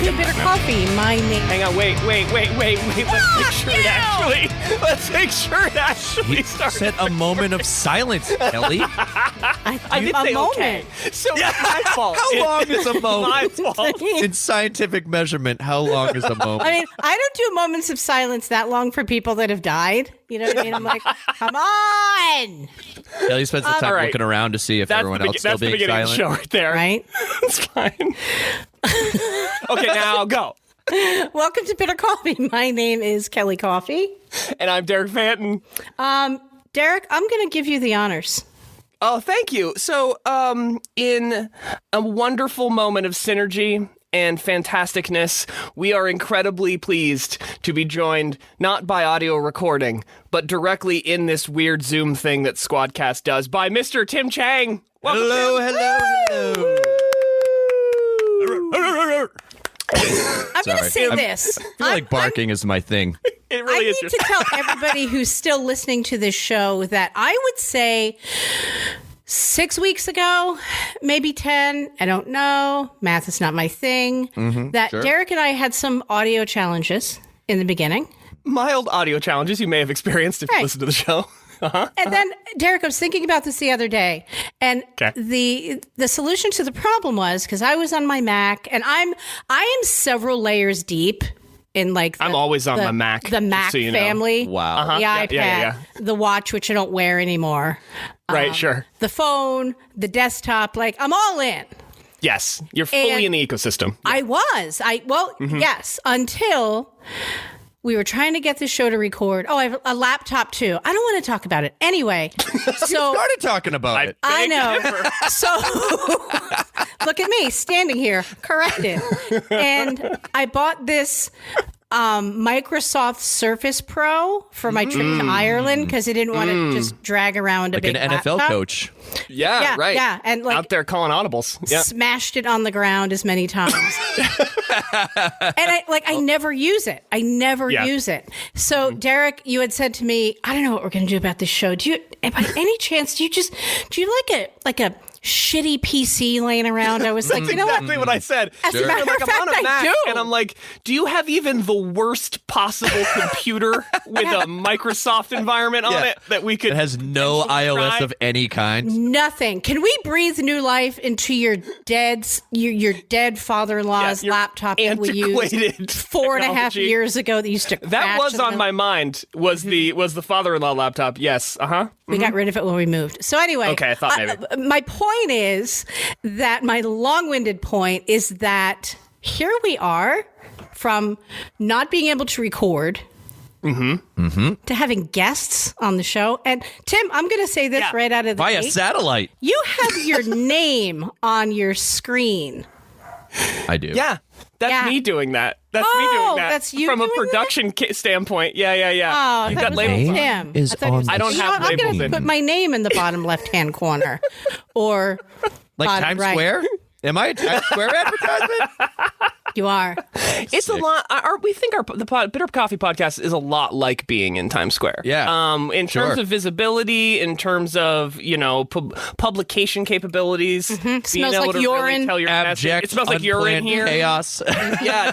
to Bitter Coffee. My name. Hang on, wait. Let's make sure it actually starts. Set a moment of silence, Kelly. I did say moment. okay. So it's my fault. How long is a moment? My fault. In scientific measurement, how long is a moment? I mean, I don't do moments of silence that long for people that have died. You know what I mean? I'm like, come on. Kelly spends the time all right. looking around to see if everyone else still That's the being beginning of the silent. show right there. Right? It's fine. Okay, now go. Welcome to Bitter Coffee. My name is Kelly Coffee. And I'm Derek Fanton. Derek, I'm going to give you the honors. Oh, thank you. So, in a wonderful moment of synergy and fantasticness, we are incredibly pleased to be joined not by audio recording, but directly in this weird Zoom thing that Squadcast does by Mr. Tim Chang. Welcome, Hello. I'm going to say this. I feel like barking is my thing. It I really is need just to tell everybody who's still listening to this show that I would say 6 weeks ago, maybe 10, I don't know. Math is not my thing. That sure. Derek and I had some audio challenges in the beginning. mild audio challenges you may have experienced if you Right. listen to the show. And then, Derek, I was thinking about this the other day, and Okay. the solution to the problem was, because I was on my Mac, and I am several layers deep in like I'm always on the, my Mac, the just Mac so you know. family, Wow. the Yeah, iPad, yeah. the watch, which I don't wear anymore, Right, sure. the phone, the desktop, like I'm all in. Yes, you're fully And in the ecosystem. Yes, until we were trying to get the show to record. Oh, I have a laptop too. I don't want to talk about it. Anyway, so Started talking about it. I beg know. differ. So look at me standing here, corrected. And I bought this Microsoft Surface Pro for my trip to Ireland because I didn't want to just drag around a Like big an NFL laptop. coach. Yeah, Yeah, right. yeah, and like out there calling audibles. Yeah. smashed it on the ground as many times. And I never use it. I never Yeah. use it. So Derek, you had said to me, I don't know what we're going to do about this show. Do you, by any chance, do you like a shitty PC laying around? I was like, you know Exactly what I said. As a You're matter like, of I'm on fact, a I Mac, do. and I'm like, do you have even the worst possible computer with a Microsoft environment on Yeah. it that we could? It has no potentially iOS try? of any kind. Nothing. Can we breathe new life into your dead father-in-law's Yeah, your laptop that we used antiquated 4.5 technology. years ago that used to crash? That was in the on my mind. Was the father-in-law laptop? Yes. We got rid of it when we moved. So anyway, Okay, I thought maybe. my point is that my long-winded point is that here we are from not being able to record to having guests on the show. And Tim, I'm going to say this Yeah. right out of the Via gate. satellite. You have your name on your screen. I do. Yeah, that's Yeah. me doing that. That's me Oh, doing that. that's you from a doing that? production standpoint. Yeah. Oh, You that got was labels on it. Tim. is I thought it was- on I don't You know have what? I'm labels going in. to put my name in the bottom left-hand corner, or Like bottom Times right. Square? Am I a Times Square advertisement? You are. It's a lot. We think the Bitter Coffee podcast is a lot like being in Times Square. Yeah. In terms of visibility, in terms of publication capabilities, being Smells able like to urine. really tell your message. Abject, It smells like urine unplanned here. chaos. Yeah,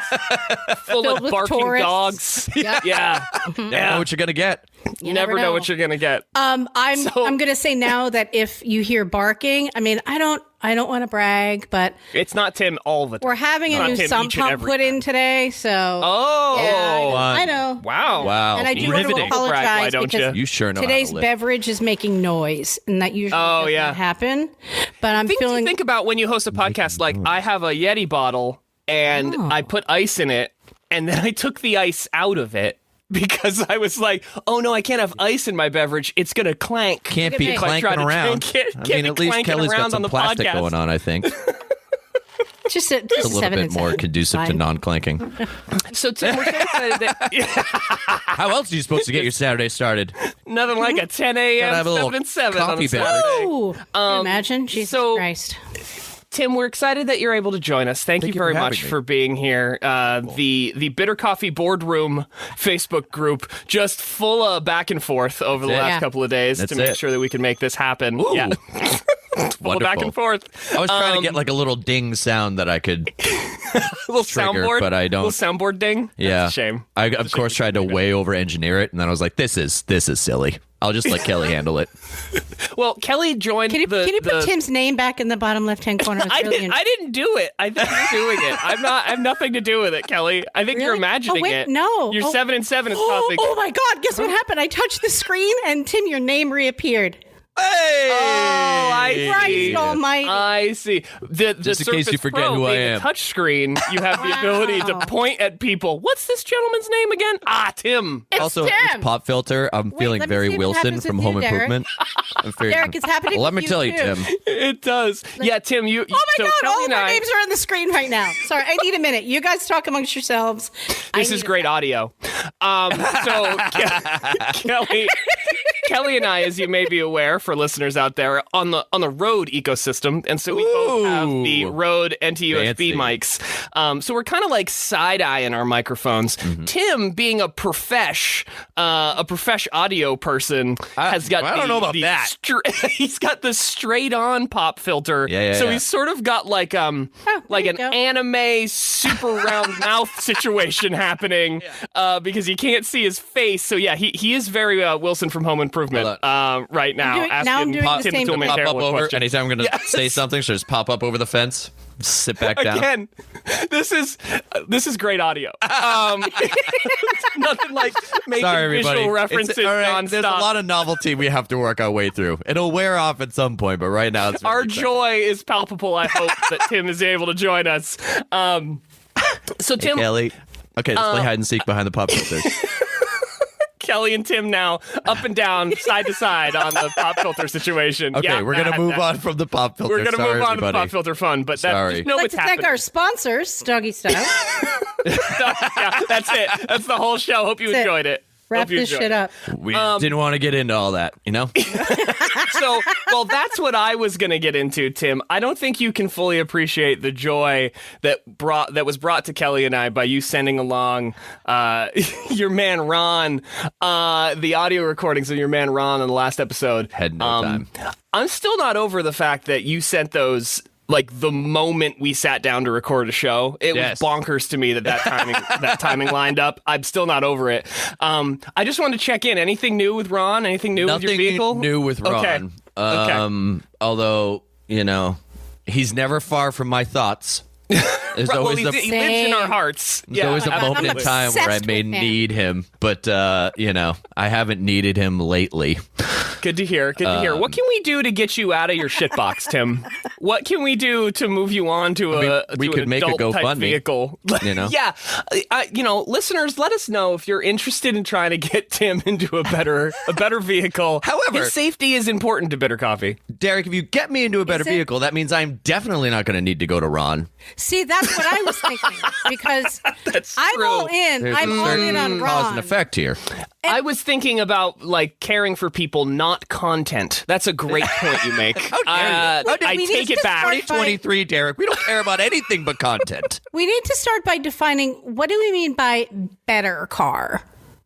it's full Filled of with barking tourists. dogs. Yep. Yeah, Never know what you're going to get. You never know what you're gonna get. I'm going to say now that if you hear barking, I mean, I don't want to brag, but It's not Tim all the time. we're having a Not new Tim sump each and pump every put in today, so Oh, yeah, fun. I know. wow, Wow. And I do want to Riveting. Brag, why apologize don't because You sure know today's how to live. beverage is making noise, and that usually Oh, does yeah. not happen. But I'm Think feeling about when you host a podcast. Like I have a Yeti bottle, and I put ice in it, and then I took the ice out of it. Because I was like, oh no, I can't have ice in my beverage. It's going to clank. Can't Look be at me. If I try clanking to around. drink it, I can't mean, be at least clanking Kelly's got around some on the plastic podcast. going on, I think. just A little bit more conducive to Fine. non-clanking. So Tim, we're so excited that How else are you supposed to get your Saturday started? nothing like a 10 Gotta a.m. have a little 7 and 7 on coffee a beverage. Saturday. Ooh, can you imagine? Jesus so- Christ. Tim, we're excited that you're able to join us. Thank you you very for having much me. for being here. The Bitter Coffee Boardroom Facebook group just full of back and forth over the That's it. last Yeah. couple of days That's to make it. sure that we can make this happen. Ooh. Yeah. Full of back Wonderful. and forth. I was trying to get like a little ding sound that I could little trigger, soundboard, but I don't. Little soundboard ding. Yeah, That's a shame. I of course tried to way over engineer it, and then I was like, "This is silly. I'll just let Kelly handle it." Well, Kelly joined. Can you put Tim's name back in the bottom left-hand corner? It's I really didn't do it. I think you're doing it. I have nothing to do with it, Kelly. I think you're Really? imagining Oh, wait, it. no. You're Oh. 7 and 7 is causing. Oh my God! Guess what happened? I touched the screen, and Tim, your name reappeared. Hey! Oh, I see. Christ Almighty! I see. The Just in case Surface you forget Pro who I being a am. touch screen, you have the ability to point at people. What's this gentleman's name again? Tim. It's Also, Tim. this pop filter, I'm feeling let me very see if it Wilson happens from with Home you, Derek. Improvement. I'm feeling- Derek, it's happening. Let with me tell you, too. Tim. It does. Yeah, Tim, you. Oh my so God! Kelly All of and our I, names are on the screen right now. Sorry, I need a minute. You guys talk amongst yourselves. This is great audio. So Kelly and I, as you may be aware, for listeners out there, on the Rode ecosystem, and so we both have the Rode NT-USB mics. So we're kind of like side-eyeing our microphones. Tim, being a profesh audio person, has got. I don't know about that. He's got the straight-on pop filter. Yeah, so yeah. he's sort of got like an you go. anime super round mouth situation happening because you can't see his face. So yeah, he is very Wilson from Home Improvement right now. I'm doing the Tim same to thing. Pop Terrible up over. question. Anytime I'm going to say something, should just pop up over the fence. Sit back down. Again, this is great audio. Nothing like making Sorry, everybody. visual references All right, nonstop. there's a lot of novelty we have to work our way through. It'll wear off at some point, but right now it's Our very exciting. joy is palpable. I hope that Tim is able to join us. So Tim, Kelly. Okay, let's play hide and seek behind the pop filters. Kelly and Tim now up and down, side to side on the pop filter situation. Okay, Yeah, we're gonna move on from the pop filter. We're going to Sorry, move on to everybody. the pop filter fun, but Sorry. just know I'd like it's to thank happening. our sponsors, Doggy Style. Yeah, that's it. That's the whole show. Hope you That's it. enjoyed it. Wrap Hope you this enjoyed shit it. up. We didn't want to get into all that, you know? So, well, that's what I was going to get into, Tim. I don't think you can fully appreciate the joy that was brought to Kelly and I by you sending along your man Ron, the audio recordings of your man Ron in the last episode. Had no time. I'm still not over the fact that you sent those like the moment we sat down to record a show. It Yes. was bonkers to me that timing lined up. I'm still not over it. I just wanted to check in. Anything new with Ron? Anything new with your Nothing vehicle? new with Ron. Okay. Although, you know, he's never far from my thoughts. There's Well, always he lives in our Same. hearts. There's always a I'm moment in time where I obsessed may with him. need him, but you know, I haven't needed him lately. Good to hear. Good to hear. What can we do to get you out of your shitbox, Tim? What can we do to move you on to we to could an make a adult-type GoFundMe, vehicle? you know? Yeah. Listeners, let us know if you're interested in trying to get Tim into a better vehicle. However- his safety is important to Bitter Coffee. Derek, if you get me into a better Is it? vehicle, that means I'm definitely not going to need to go to Ron. See, that's what I was thinking because That's I'm true. all in. There's I'm a all in certain on cause Ron. and effect here. I was thinking about like caring for people, not content. That's a great point you make. How dare you? I We need take to it back. start 2023, Derek. We don't care about anything but content. We need to start by defining what do we mean by better car,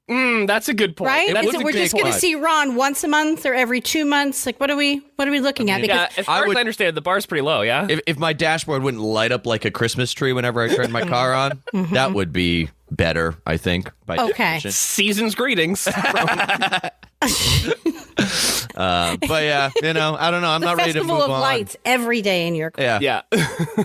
That's a good point. right? That Is is it a we're good just going to point. see Ron once a month or every 2 months? Like, what are we looking at? Because Yeah, as far as I understand, the bar's pretty low. Yeah. If my dashboard wouldn't light up like a Christmas tree whenever I turned my car on, that would be better, I think. By Okay. definition. Season's greetings. But yeah, you know, I don't know. I'm not ready to festival move of on. lights every day in your car. Yeah, Yeah.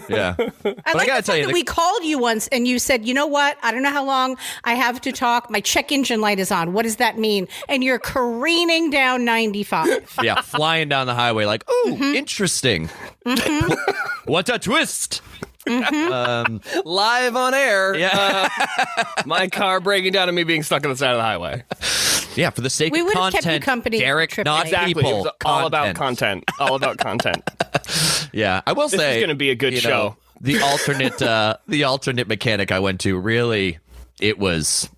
yeah. I But I like gotta the tell you, fact that we called you once and you said, you know what? I don't know how long I have to talk. My check engine light is on. What does that mean? And you're careening down 95. yeah, flying down the highway like, ooh, interesting. What a twist. Live on air. Yeah. My car breaking down and me being stuck on the side of the highway. Yeah, for the sake We of would have content, kept you company Derek, trip not night. Exactly. people. It was all about content. All about content. Yeah, I will This say is gonna be a good you show. know, the alternate mechanic I went to really it was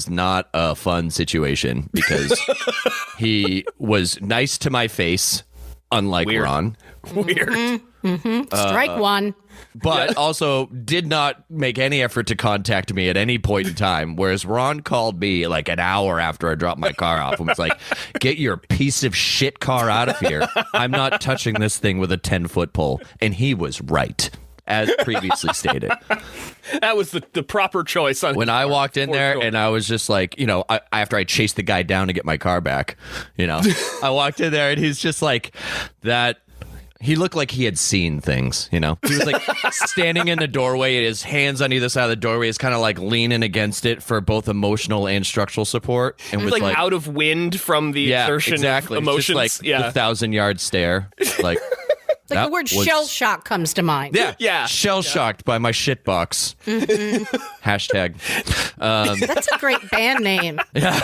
not a fun situation because he was nice to my face, unlike Weird. Ron, Weird. Strike one. but also did not make any effort to contact me at any point in time. Whereas Ron called me like an hour after I dropped my car off and was like, "Get your piece of shit car out of here. I'm not touching this thing with a 10-foot pole." And he was right. as previously stated. That was the proper choice. When I walked in there and I was just like, after I chased the guy down to get my car back, I walked in there and he's just like that. He looked like he had seen things, He was like standing in the doorway and his hands on either side of the doorway is kind of like leaning against it for both emotional and structural support. And was like out of wind from the exertion exactly. of emotions. It's just like the 1,000-yard stare. Like the word shell shock comes to mind. Yeah. Shell shocked by my shitbox. Hashtag. That's a great band name. Yeah.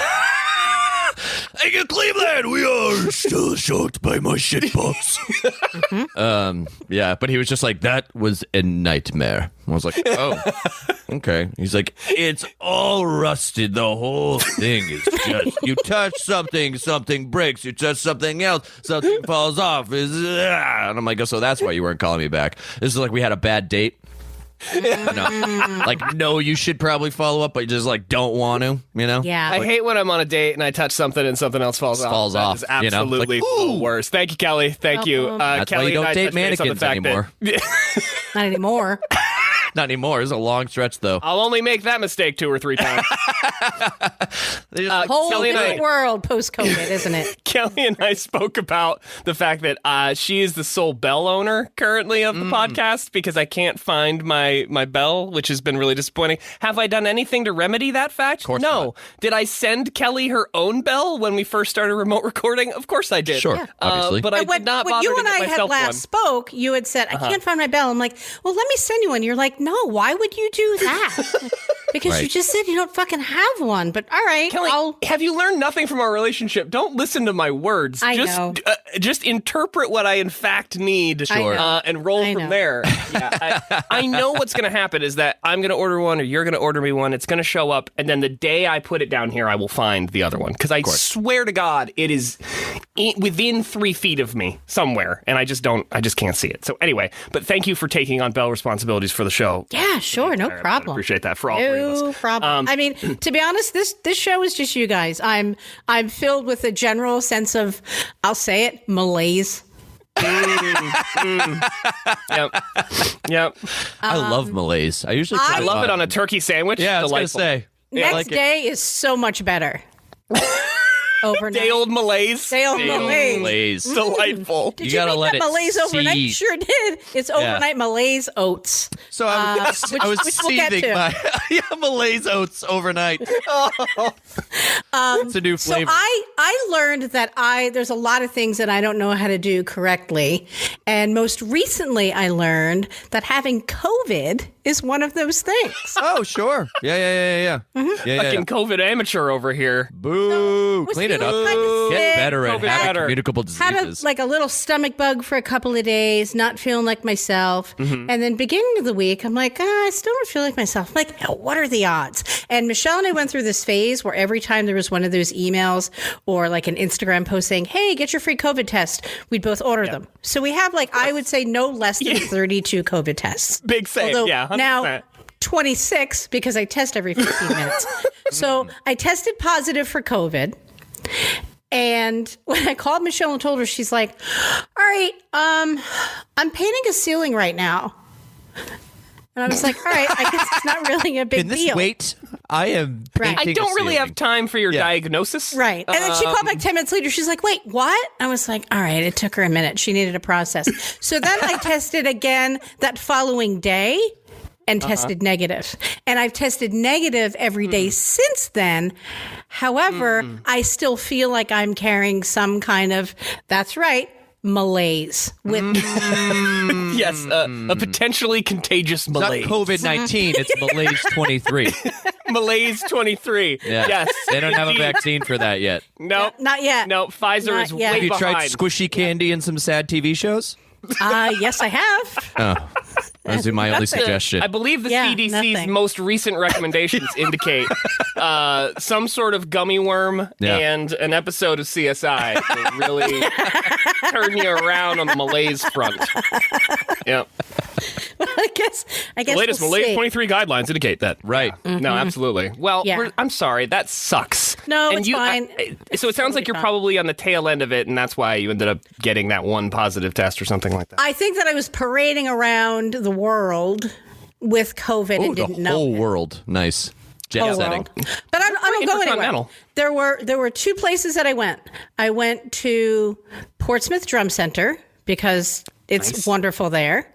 Hey, Cleveland, we are still shocked by my shitbox. Yeah, but he was just like, that was a nightmare. I was like, oh, okay. He's like, it's all rusted. The whole thing is just, you touch something, something breaks. You touch something else, something falls off. And I'm like, oh, so that's why you weren't calling me back. This is like we had a bad date. No, you should probably follow up, but you just like don't want to, Yeah. I hate when I'm on a date and I touch something and something else falls off. That is absolutely the worst. Thank you, Kelly. Thank you. That's Kelly why you don't and I date touched base on the mannequins fact anymore. Not anymore. Not anymore. It's a long stretch, though. I'll only make that mistake 2 or 3 times. Whole Kelly and different world post-COVID, isn't it? Kelly and I spoke about the fact that she is the sole bell owner currently of the podcast because I can't find my bell, which has been really disappointing. Have I done anything to remedy that fact? Of course no. not. Did I send Kelly her own bell when we first started remote recording? Of course I did. Sure, obviously. But I did not bother you to and get I had myself last one. spoke, you had said, I can't find my bell. I'm like, well, let me send you one. You're like, no, why would you do that? Because Right. you just said you don't fucking have one. But all right, Kelly, have you learned nothing from our relationship? Don't listen to my words. I know. Just interpret what I in fact need and roll I from know. there. Yeah, I know what's going to happen is that I'm going to order one or you're going to order me one. It's going to show up. And then the day I put it down here, I will find the other one. Because I swear to God, it is within 3 feet of me somewhere. And I just can't see it. So anyway, but thank you for taking on bell responsibilities for the show. yeah, sure, no I problem. appreciate that for all 3 of us. No problem. I mean, to be honest, this show is just you guys. I'm filled with a general sense of, I'll say it, malaise. Yep. I love Malaise. I usually I love it on a turkey sandwich. Yeah, I was going to Delightful. say. Next day is so much better. Overnight. Day old malaise. Day old malaise. Malaise. Delightful. Did You you gotta make let that it malaise overnight? seed. Sure did. It's overnight malaise oats. So I was which we'll get seething to. my Malaise oats overnight. It's a new So flavor. I learned that there's a lot of things that I don't know how to do correctly. And most recently I learned that having COVID is one of those things. Oh, sure. Yeah. Yeah. Fucking COVID amateur over here. Boo. Was Clean it feeling up. kind of Get sick. better at COVID having better. communicable Had diseases. a little stomach bug for a couple of days, not feeling like myself. And then beginning of the week, I'm like, I still don't feel like myself. I'm like, what are the odds? And Michelle and I went through this phase where every time there was one of those emails or like an Instagram post saying, hey, get your free COVID test, we'd both order them. So we have I would say no less than 32 COVID tests. Big save. Although Yeah, 100%. now 26 because I test every 15 minutes. So I tested positive for COVID. And when I called Michelle and told her, she's like, all right, I'm painting a ceiling right now. And I was like, all right, I guess it's not really a big In this deal. wait, I am Right. painting I don't a really ceiling. have time for your diagnosis. Right. And then she called back 10 minutes later. She's like, wait, what? I was like, all right, it took her a minute. She needed a process. So then I tested again that following day and tested negative. And I've tested negative every day since then. However, I still feel like I'm carrying some kind of, that's right, malaise with me. Yes, a potentially contagious It's not malaise. COVID-19, it's Malaise 23. Malaise 23. Yeah. Yes. They don't have a vaccine for that yet. No. Not yet. No, Pfizer Not is yet. way Have you tried behind. squishy candy and some sad TV shows? Yes, I have. That's my only suggestion. I believe the Yeah, CDC's nothing. most recent recommendations indicate some sort of gummy worm Yeah. and an episode of CSI will really turn you around on the malaise front. Yeah. I guess The latest we'll Malaise see. 23 guidelines indicate that. Right. No, absolutely. Well, Yeah. I'm sorry. That sucks. No, And it's fine. So it sounds like you're probably on the tail end of it, and that's why you ended up getting that one positive test or something like that. I think that I was parading around the world with COVID and the didn't know whole it. world. Nice. Jet Whole setting. world. But I don't go anywhere. There were two places that I went. I went to Portsmouth Drum Center because it's wonderful there.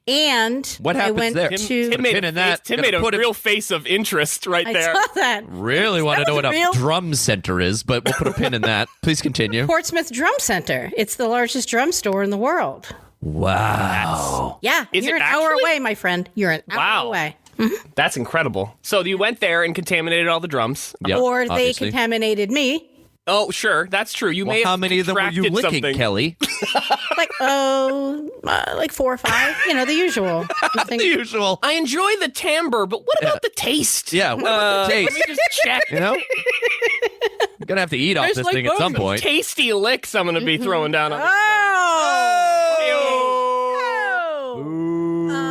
And What happens I went there? to Tim made a Put it- real face of interest right I there. saw that. Really want to know what a real- drum center is, but we'll put a pin in that. Please continue. Portsmouth Drum Center. It's the largest drum store in the world. Wow. Yeah, Is you're it an hour actually? away, my friend. You're an hour Wow. away. That's incredible. So you went there and contaminated all the drums. Yep, Or they obviously. contaminated me. Oh, sure, that's true. You may Well, have how many of them were you contracted licking, something. Kelly? Like 4 or 5. You know, the usual. Nothing- The usual. I enjoy the timbre, but what about the taste? Yeah, what about the taste? Let me just check. You know? You're going to have to eat off There's this like thing at some some point. tasty licks I'm going to be throwing down on.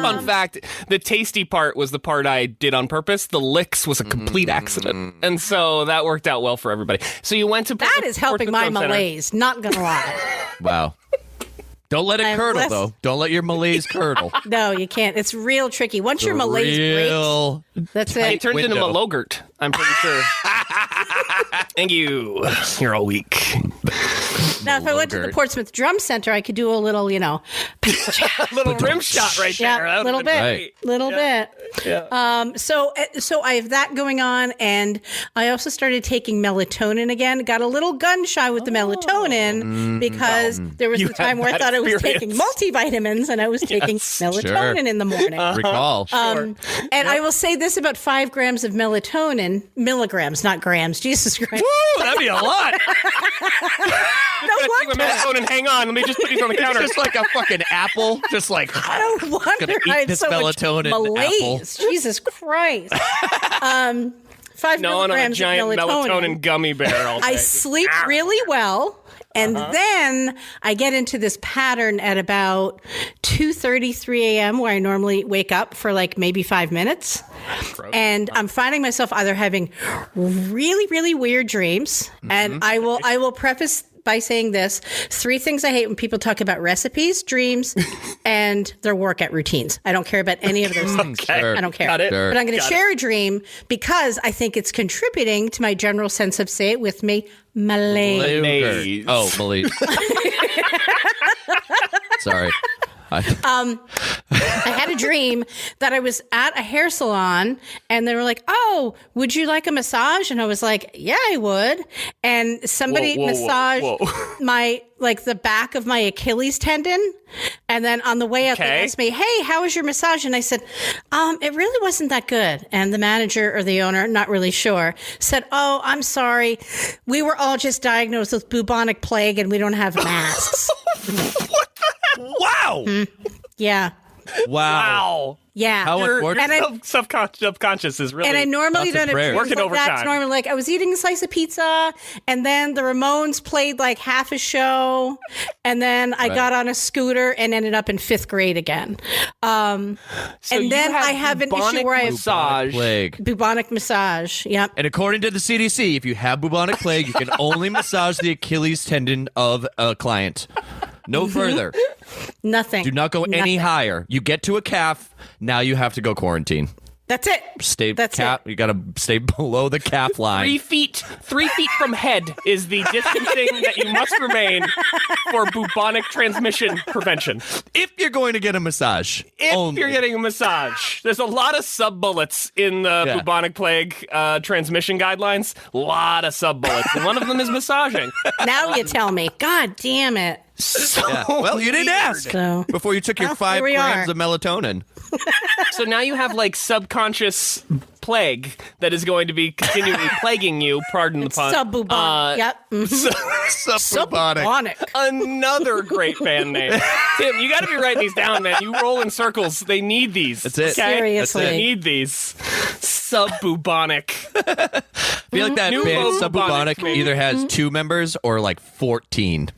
Fun fact, the tasty part was the part I did on purpose. The licks was a complete accident. And so that worked out well for everybody. So you went to That is helping my Portsmouth Drum Center. malaise, not gonna lie. Wow. Don't let it I'm curdle, less- though. Don't let your malaise curdle. No, you can't. It's real tricky. Once your malaise Real. breaks, that's It it. turns into Window. Malogert, I'm pretty sure. Thank you. You're all weak. Now, if I went to the Malogert. Portsmouth Drum Center, I could do a little, Little rim shot right there. yeah, That little would've bit, been Right. little bit. Yeah. So I have that going on, and I also started taking melatonin again. Got a little gun shy with the melatonin because there was You the time had where I that thought I was experience. taking multivitamins, and I was taking melatonin Sure. in the morning. Recall. And I will say this about 5 grams of melatonin, milligrams, not grams. Jesus Christ. Woo, that'd be a lot. No Take my wonder. melatonin, hang on. Let me just put these on the counter. Just like a fucking apple. Just like. No wonder Gonna eat I had this so much melatonin malaise. Jesus Christ. 5 Gnawing on a milligrams giant of melatonin gummy bear all day. I sleep really well. And then I get into this pattern at about 2:33 a.m. where I normally wake up for like maybe 5 minutes. And I'm finding myself either having really, really weird dreams. And I will preface by saying this: 3 things I hate when people talk about recipes, dreams, and their workout routines. I don't care about any of those things. Sure. I don't care. Got it. Sure. But I'm going to share a dream because I think it's contributing to my general sense of, say it with me, malaise. Malaise. Oh, malaise. Sorry. I had a dream that I was at a hair salon and they were like, "Oh, would you like a massage?" And I was like, "Yeah, I would." And somebody Whoa, whoa, massaged whoa. my, like the back of my Achilles tendon. And then on the way out, they Okay. asked me, "Hey, how was your massage?" And I said, "It really wasn't that good." And the manager or the owner, not really sure, said, "Oh, I'm sorry. We were all just diagnosed with bubonic plague and we don't have masks." Wow. Yeah. Wow. Wow. Yeah. How Your unfortunate. And I- subconscious is really. And I normally Thoughts and don't have prayers. dreams Working like overtime. that. It's normally like I was eating a slice of pizza, and then the Ramones played like half a show, and then I got on a scooter and ended up in 5th grade again. So and you then have I have an issue bubonic where I have massage. Plague. bubonic massage. Yep. And according to the CDC, if you have bubonic plague, you can only massage the Achilles tendon of a client. No further. Nothing. Do not go any Nothing. higher. You get to a calf, now you have to go quarantine. That's it. Stay That's calf. You got to stay below the calf line. 3 feet from head is the distancing that you must remain for bubonic transmission prevention. If you're going to get a massage, If only. you're getting a massage, there's a lot of sub bullets in the Yeah. bubonic plague transmission guidelines. A lot of sub bullets, and one of them is massaging. Now you tell me. God damn it. So, Yeah. Well, you didn't ask So before you took your Well, 5 here we grams are. of melatonin. so now you have like subconscious plague that is going to be continually plaguing you. Pardon the pun. Subbubonic. Yep. Mhm. Subbubonic. Subbubonic. Another great band name. Tim, you got to be writing these down, man. You roll in circles. They need these. That's it. Okay? Seriously. They need these. Subbubonic. I feel like that New band low Subbubonic bubonic, maybe. either has 2 members or like 14.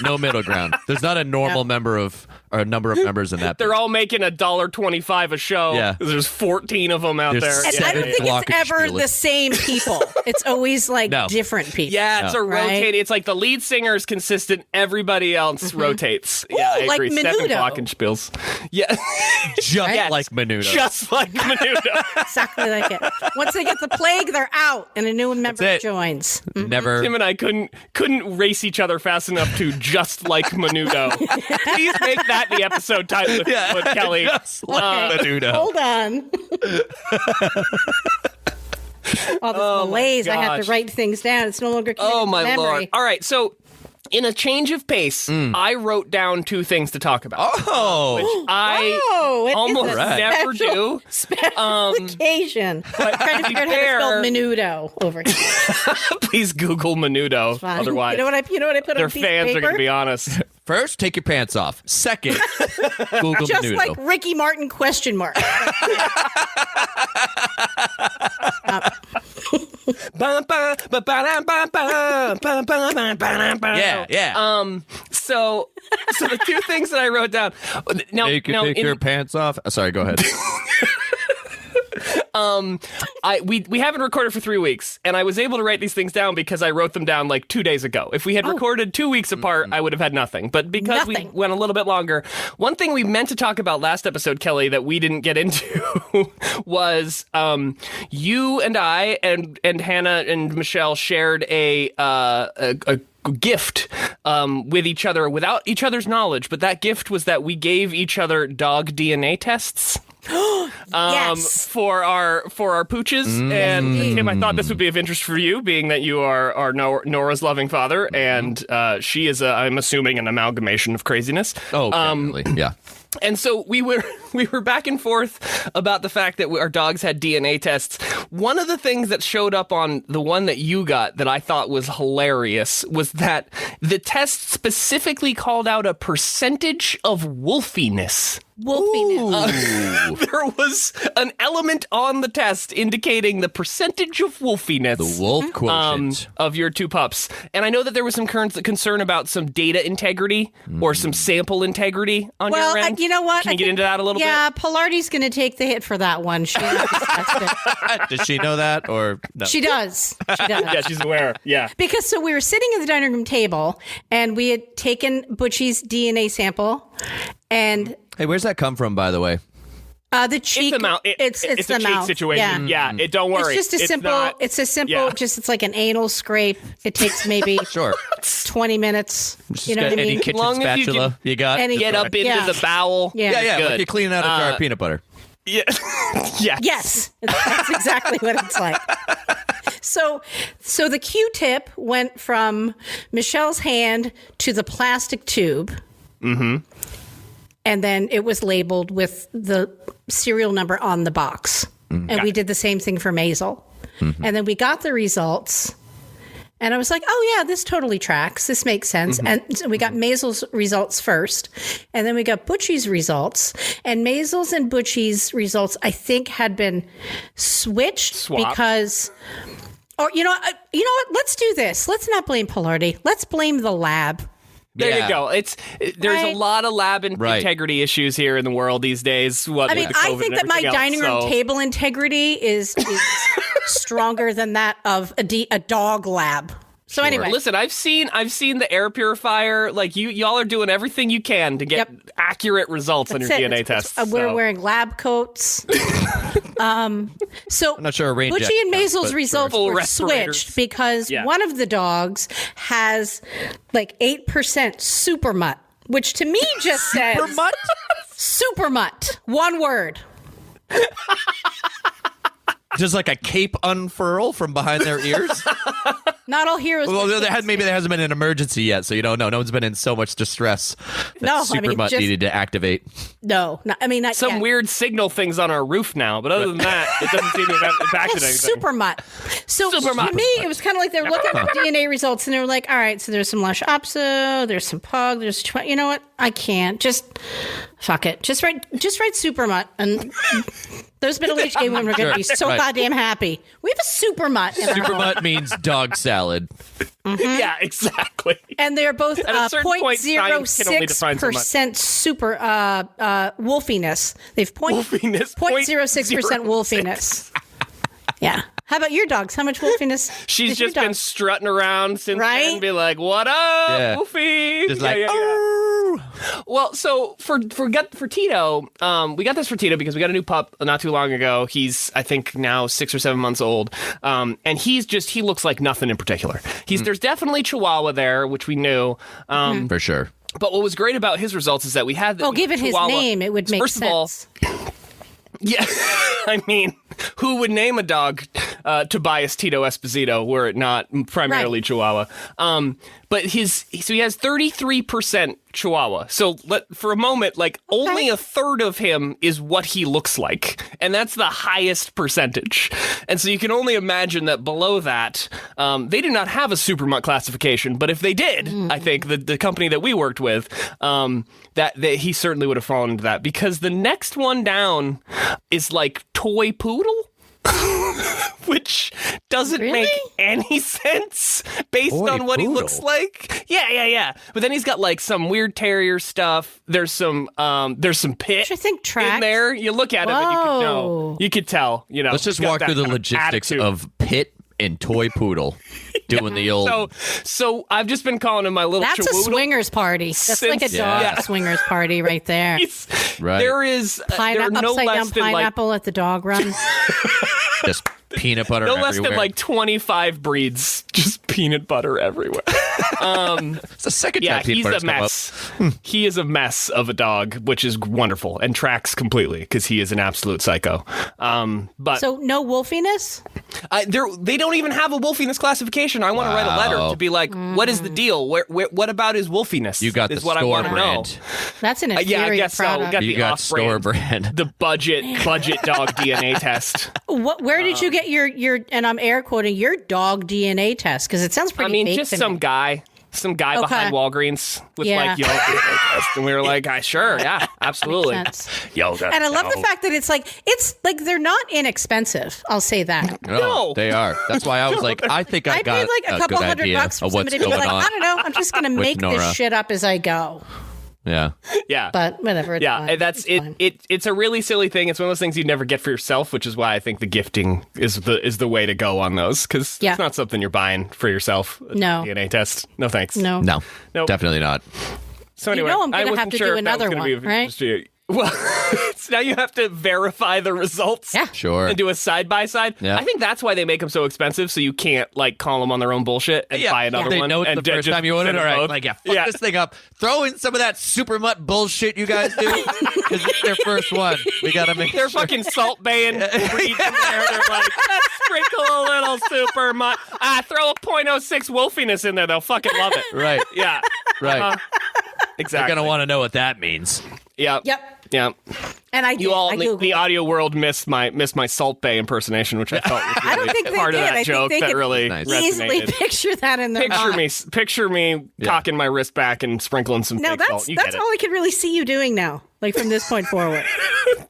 No middle ground. There's not a normal member of, a number of members in that. They're all making $1.25 a show. Yeah. There's 14 of them out there. And I don't think it's ever the same people. It's always like different people. Yeah, it's a rotating. It's like the lead singer is consistent. Everybody else rotates. Ooh, Yeah, I like agree. Menudo. Stephen Glockenspiels. Yeah. just like Menudo. Just like Menudo. Exactly like it. Once they get the plague, they're out, and a new member joins. Never. Tim and I couldn't race each other fast enough to just like Menudo. Please make that the episode title with Kelly. Just like Menudo. Hold on. All this malaise, I have to write things down. It's no longer Oh my memory. Lord. All right, so in a change of pace, I wrote down 2 things to talk about. Oh. Which I it almost is a never do. Special occasion. I'm trying to figure out how to spell Menudo over here. Please Google Menudo. Fine. Otherwise, you know what I put their on a piece of fans are paper? going to be honest. First, take your pants off. Second, Google Just Menudo. like Ricky Martin ? Yeah. So the 2 things that I wrote down. Now, Take your pants off. Sorry, go ahead. We haven't recorded for 3 weeks, and I was able to write these things down because I wrote them down like 2 days ago. If we had recorded 2 weeks apart, I would have had nothing. But because we went a little bit longer, one thing we meant to talk about last episode, Kelly, that we didn't get into was you and I and Hannah and Michelle shared a gift with each other without each other's knowledge, but that gift was that we gave each other dog DNA tests. Yes. For our pooches. And Tim, I thought this would be of interest for you, being that you are Nora's loving father, and she is, I'm assuming, an amalgamation of craziness. Oh, definitely. Yeah. And so we were back and forth about the fact that our dogs had DNA tests. One of the things that showed up on the one that you got that I thought was hilarious was that the test specifically called out a percentage of wolfiness. Wolfiness. There was an element on the test indicating the percentage of wolfiness. The wolf quotient. Of your 2 pups. And I know that there was some concern about some data integrity or some sample integrity on your end. You know what? Can you get into that a little bit? Yeah, Pilardi's going to take the hit for that one. She Does she know that or no? She does. She does. Yeah, she's aware. Yeah. Because so we were sitting at the dining room table, and we had taken Butchie's DNA sample, and Hey, where's that come from, by the way? the cheek. It's the a cheek mouth. situation. Yeah. Don't worry. It's just a simple. Not, it's a simple. yeah. Just it's like an anal scrape. It takes maybe Sure. 20 minutes. Just You know got what I any mean? kitchen Long as you spatula you got? Any- Get up into Yeah. the bowel. Yeah. Yeah, Good. like you're cleaning out a jar of peanut butter. Yeah. Yes. Yes, that's exactly what it's like. So the Q-tip went from Michelle's hand to the plastic tube. Mm-hmm. And then it was labeled with the serial number on the box. And we did the same thing for Maisel. Mm-hmm. And then we got the results. And I was like, oh, yeah, this totally tracks. This makes sense. Mm-hmm. And so we got Maisel's results first. And then we got Butchie's results. And Maisel's and Butchie's results, I think, had been switched because... Or, you know what? Let's do this. Let's not blame Pilardi. Let's blame the lab. There Yeah. you go. There's Right. a lot of lab integrity issues here in the world these days. I mean, I think that my dining room table. table integrity is stronger than that of a dog lab. So anyway, Listen, I've seen the air purifier. Like y'all are doing everything you can to get accurate results on your DNA tests. We're wearing lab coats. So I'm not sure a rain Butchie jacket and counts, Maisel's but results Full were respirators. switched because Yeah. one of the dogs has like 8% super mutt, which to me just says super mutt. One word. Just like a cape unfurl from behind their ears. Not all heroes. Well, wear capes. maybe there hasn't been an emergency yet, so you don't know. No one's been in so much distress that No, super mutt just- needed to activate. No, not Some yet. weird signal things on our roof now, but other than that, it doesn't seem to have impacted anything. Super mutt. So Super mutt. to me, it was kind of like they're looking at DNA results and they're like, all right, so there's some Lush Opso, there's some Pug, you know what? I can't. Just fuck it. Just write super mutt. And Those middle-aged gay women are going to be so Right. goddamn happy. We have a super mutt in our Super home. mutt means dog salad. Yeah, exactly. And they're both At a certain point, science can only define so much. 0.06% super wolfiness. They've Wolfiness, 0.06% wolfiness. Yeah. How about your dogs? How much wolfiness? She's does your just been dog- strutting around since Right? then, be like, "What up, Yeah. Wolfie?" Just Yeah, like, yeah, yeah. "Oh." Well, so for Tito, we got this for Tito because we got a new pup not too long ago. He's, I think, now 6 or 7 months old, and he looks like nothing in particular. There's definitely Chihuahua there, which we knew. For sure. But what was great about his results is that we had. given his Chihuahua- name, it would make First sense. of all, yeah, I mean, who would name a dog Tobias Tito Esposito were it not primarily Right. Chihuahua? But he has 33% Chihuahua. So for a moment, only a third of him is what he looks like, and that's the highest percentage. And so you can only imagine that below that, they do not have a super mutt classification. But if they did, I think the company that we worked with, that he certainly would have fallen into that, because the next one down is like toy poodle. Which doesn't Really? make any sense based Toy on what he poodle. looks like. Yeah. But then he's got some weird terrier stuff. There's some pit Which I think in tracks. there. You look at him and you could know. Whoa. You could tell. Let's just he's got walk that through the kind logistics attitude. of Pit and Toy Poodle doing the old. So I've just been calling him my little That's a Chihuahua. swingers party. That's like a Since- dog Yeah. swingers party right there. Right. There is there are no Upside down less than pineapple at the dog run. Just peanut butter no less everywhere. than 25 breeds, just peanut butter everywhere. It's the second Yeah, time peanut he's butter's a come up. mess. He is a mess of a dog, which is wonderful and tracks completely because he is an absolute psycho. But So no wolfiness? they don't even have a wolfiness classification. I want to write a letter to be like, what is the deal? What about his wolfiness? You got the is what I store want to know. brand. That's an Yeah, I inferior guess so. We product. got You the got off-brand, store brand. the budget dog DNA test. Where did you get your and I'm air quoting your dog DNA test? Because it sounds I pretty mean, fake just to some me. guy behind Walgreens with Yeah. yoga test, and we were like, sure, yeah, absolutely, Sense. yoga. And I love the no. fact that it's like they're not inexpensive. I'll say that. No. They are. That's why I was like, I think I I got paid like a couple good $100 idea bucks for of what's somebody to be going like, on. I don't know, I'm just gonna make Nora. this shit up as I go. Yeah. Yeah. But whatever. It's Yeah, fine. and that's It's fine. It's a really silly thing. It's one of those things you never get for yourself, which is why I think the gifting is the way to go on those, because Yeah. it's not something you're buying for yourself. a No. DNA test. No thanks. No. No. Nope. Definitely not. So anyway, know I'm gonna I wasn't have to sure do if that was another gonna one, be of right? interest to you. Well, so now you have to verify the results. Yeah. Sure. And do a side by side. Yeah. I think that's why they make them so expensive, so you can't call them on their own bullshit and buy another They one. know it's and the first just time you ordered it. send All them right, both. like, fuck this thing up. Throw in some of that super mutt bullshit you guys do, because it's their first one. We got to make They're sure. fucking salt baying breeds in there. They're like, let's sprinkle a little super mutt. Throw a 0.06 wolfiness in there. They'll fucking love it. Right, Yeah. right. Exactly. They're going to want to know what that means. Yeah. Yep. Yeah. And I You did. all, I Googled. the audio world missed my Salt Bay impersonation, which I felt was I don't really think they part of did. that I think joke they that could really Nice. easily resonated. picture that in their mind. Picture me cocking my wrist back and sprinkling some Now fake salt. You that's get it. all I can really see you doing now. Like from this point forward.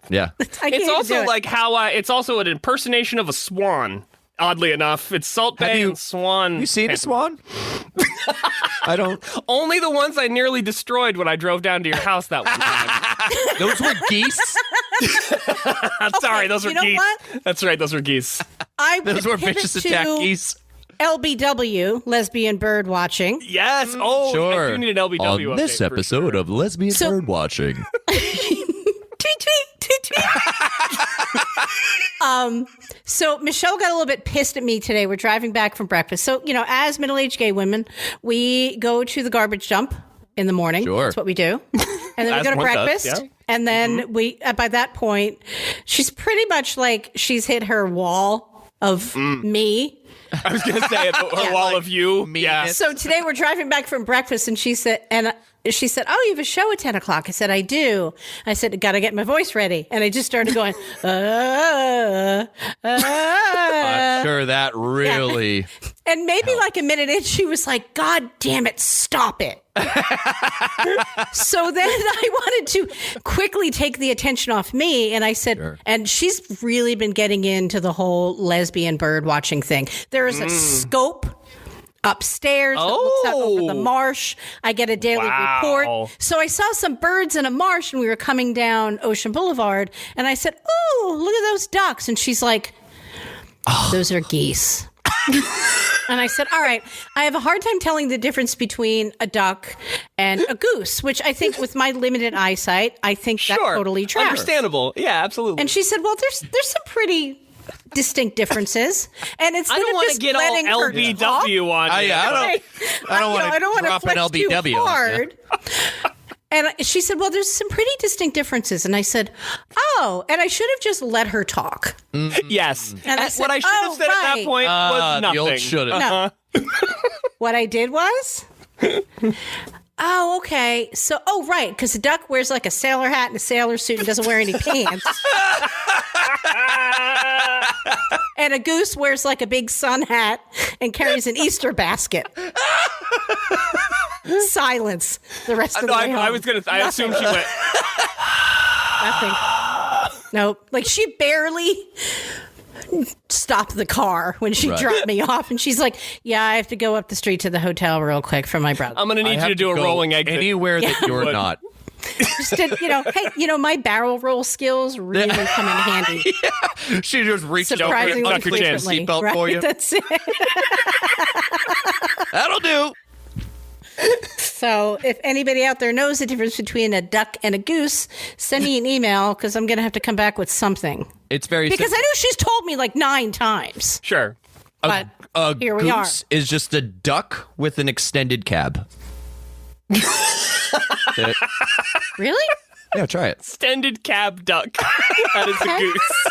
Yeah. I can't It's even also do it. like how it's also an impersonation of a swan. Oddly enough, it's Salt Bay you- and Swan. You seen a swan? I don't. Only the ones I nearly destroyed when I drove down to your house that one time. Those were geese? I'm sorry, those were you know geese. what? That's right, those were geese. I Those were pivot vicious to attack geese. LBW, lesbian bird watching. Yes. Oh, Sure. I do need an LBW On this update for episode sure. of Lesbian So- Bird Watching. Tweet, tweet, tweet, tweet. So Michelle got a little bit pissed at me today. We're driving back from breakfast. So, as middle-aged gay women, we go to the garbage dump in the morning. Sure. That's what we do. And then we As go to one does, breakfast. yeah. And then we, by that point, she's pretty much like she's hit her wall of me. I was gonna say a wall of you. Yeah. So today we're driving back from breakfast, and she said, "Oh, you have a show at 10 o'clock." I said, "I do." I said, "Got to get my voice ready," and I just started going, I'm sure that really. and maybe like a minute in, she was like, "God damn it, stop it!" So then I wanted to quickly take the attention off me. And I said, and she's really been getting into the whole lesbian bird watching thing. There is a scope upstairs that looks out over the marsh. I get a daily report. So I saw some birds in a marsh and we were coming down Ocean Boulevard. And I said, oh, look at those ducks. And she's like, those are geese. And I said, all right, I have a hard time telling the difference between a duck and a goose, which I think with my limited eyesight, I think that's totally true. Understandable. Yeah, absolutely. And she said, well, there's some pretty distinct differences. And instead I don't of want just to get all letting her talk, LBW on you. I don't want to drop an LBW hard. And she said, well, there's some pretty distinct differences. And I said, oh, and I should have just let her talk. Yes. And I said, what I should have said at that point was nothing. The old should have. No. What I did was, oh, okay. So, right, because a duck wears like a sailor hat and a sailor suit and doesn't wear any pants. And a goose wears like a big sun hat and carries an Easter basket. Silence the rest of the way home. I assumed she went. Nothing. Nope. Like she barely stopped the car when she dropped me off. And she's like, yeah, I have to go up the street to the hotel real quick for my brother. I'm going to need you to do a rolling exit. Anywhere that you're not. Just did, hey, my barrel roll skills really come in handy. Yeah. She just reached over and Surprisingly tucked your frequently, seatbelt for you. That's it. That'll do. So if anybody out there knows the difference between a duck and a goose, send me an email because I'm going to have to come back with something. It's very Because simple. I know she's told me like 9 times. Sure. But A here we are. goose is just a duck with an extended cab. Really? Yeah, try it. Extended cab duck. That is a goose.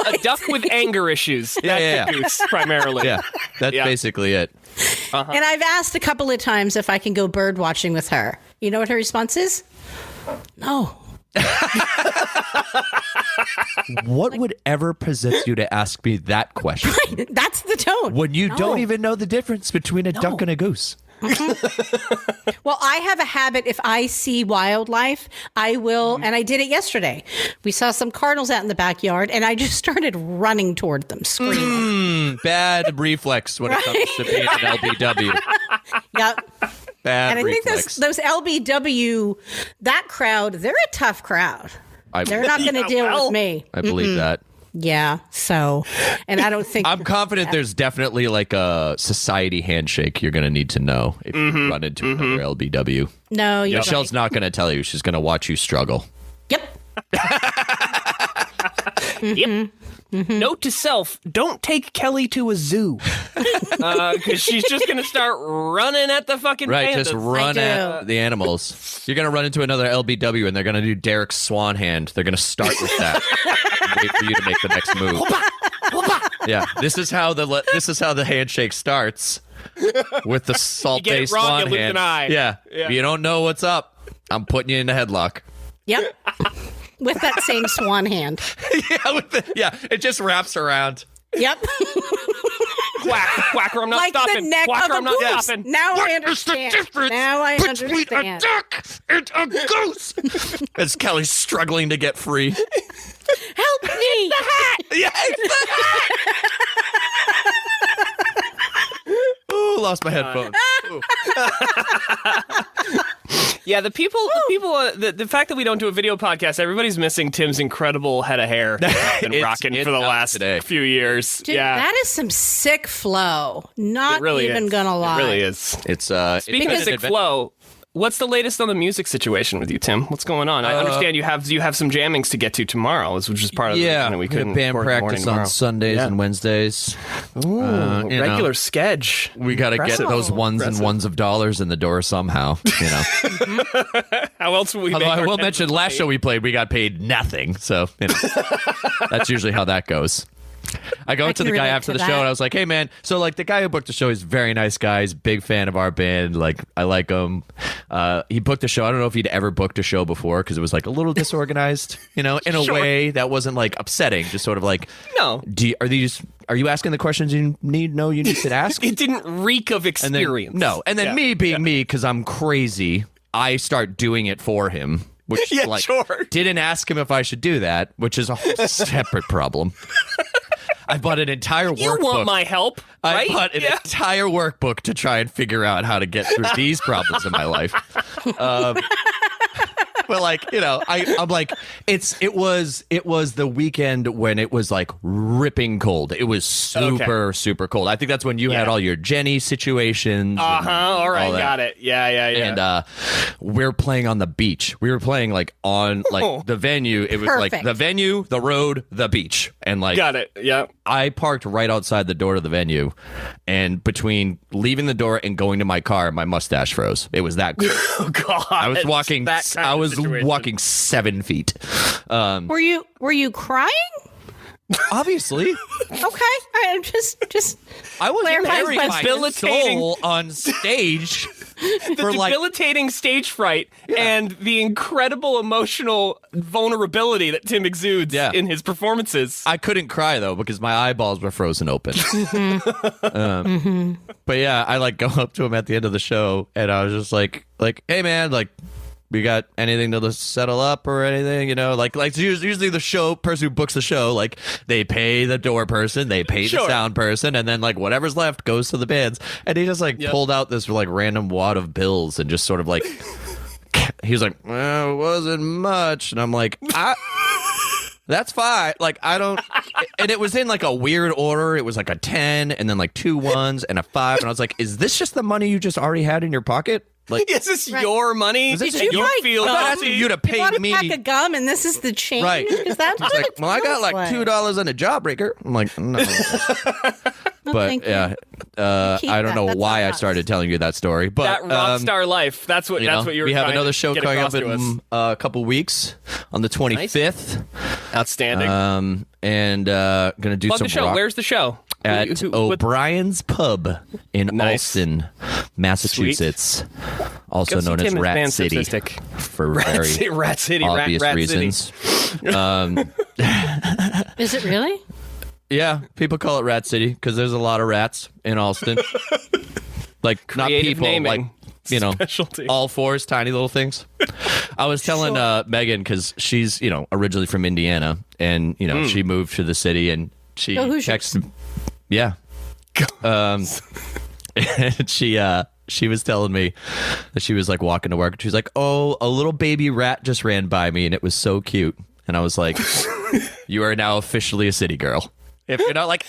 A duck with anger issues. That's a goose, primarily. Yeah, that's basically it. And I've asked a couple of times if I can go bird watching with her. You know what her response is? No. What would ever possess you to ask me that question? That's the tone. When you don't even know the difference between a duck and a goose. Well, I have a habit. If I see wildlife, I will, and I did it yesterday. We saw some cardinals out in the backyard, and I just started running toward them, screaming. Bad reflex when it comes to being an LBW. Yep. Bad And I reflex. think those LBW, that crowd, they're a tough crowd. They're not going to deal with me. I believe that. Yeah. So, and I don't think I'm confident there's definitely like a society handshake you're going to need to know if you run into another LBW. No, you're Michelle's not going to tell you. She's going to watch you struggle. Yep. Yep. Note to self, don't take Kelly to a zoo. Because she's just going to start running at the fucking pandas. Just run at the animals. You're going to run into another LBW and they're going to do Derek's swan hand. They're going to start with that. And wait for you to make the next move. Yeah, this is how the handshake starts with the salt-based wrong, swan you lose hand. an eye. Yeah. If you don't know what's up, I'm putting you in a headlock. Yep. With that same swan hand. It just wraps around. Yep. Quack, quacker, I'm not like stopping. the neck Quacker, of I'm a not goose. stopping. Now What I is the understand. difference Now I between understand. a duck and a goose? As Kelly's struggling to get free. Help me! The hat! Yeah, it's the hat! Ooh, lost my headphones. Yeah, the fact that we don't do a video podcast, everybody's missing Tim's incredible head of hair that's been rocking for the last few years. Dude, yeah. that is some sick flow. Not It even is. gonna lie. It really is. It's Speaking of sick flow, what's the latest on the music situation with you, Tim? What's going on? I understand you have some jammings to get to tomorrow, which is part of the reason that we couldn't band record in the morning practice tomorrow. on Sundays and Wednesdays. Ooh, regular sketch. We got to get those ones and ones of dollars in the door somehow. You know. How else will we? Although make I our will ends mention, last show we played, we got paid nothing. So that's usually how that goes. I go up to the guy after the show and I was like, hey, man. So, like, the guy who booked the show is a very nice guy. He's a big fan of our band. Like, I like him. he booked a show. I don't know if he'd ever booked a show before because it was like a little disorganized, in a way that wasn't like upsetting, just sort of like, no. Are you asking the questions you need to ask? It didn't reek of experience. And then me being me, because I'm crazy, I start doing it for him. Which didn't ask him if I should do that, which is a whole separate problem. I bought an entire workbook. You want my help, right? I bought an entire workbook to try and figure out how to get through these problems in my life. But like, I'm like, it was the weekend when it was like ripping cold. It was super cold. I think that's when you had all your Jenny situations. All right, got it. Yeah. And we're playing on the beach. We were playing like on like the venue. It was like the venue, the road, the beach, and like got it. Yeah. I parked right outside the door to the venue, and between leaving the door and going to my car, my mustache froze. It was that cold. Oh God! I was walking. I was walking 7 feet. Were you crying? Obviously. Okay. I'm just. I was clarifying wearing my soul on stage. The debilitating stage fright and the incredible emotional vulnerability that Tim exudes in his performances. I couldn't cry though because my eyeballs were frozen open. But yeah, I like go up to him at the end of the show and I was just like, hey man, like, we got anything to settle up or anything, like usually the show person who books the show, like they pay the door person, they pay the sound person, and then like whatever's left goes to the bands. And he just like pulled out this like random wad of bills and just sort of like, he was like, well, it wasn't much. And I'm like, that's fine. Like, I don't, and it was in like a weird order. It was like a 10 and then like 2 1s and a 5. And I was like, is this just the money you just already had in your pocket? Like, is this your money? Did you feel I'm not asking you to pay me. You bought a pack of gum and this is the change? Right. Is that what like, well, I got like $2 on a jawbreaker. I'm like, no. But yeah, I don't know why I started telling you that story. But that rock star life. That's what you were. We have another show coming up in a couple weeks on the 25th. Nice. Outstanding. And gonna do some the show. rock Where's the show? At O'Brien's Pub in Allston, Massachusetts, also known as Rat City, for very Rat City, obvious Rat reasons. Is it really? Yeah, people call it Rat City because there's a lot of rats in Allston. Like creative not people, naming. like Specialty. all fours, tiny little things. I was telling Megan because she's originally from Indiana, and she moved to the city, and she texted. Yeah. And she was telling me that she was like walking to work and she's like, oh, a little baby rat just ran by me and it was so cute. And I was like, you are now officially a city girl. If you're not like,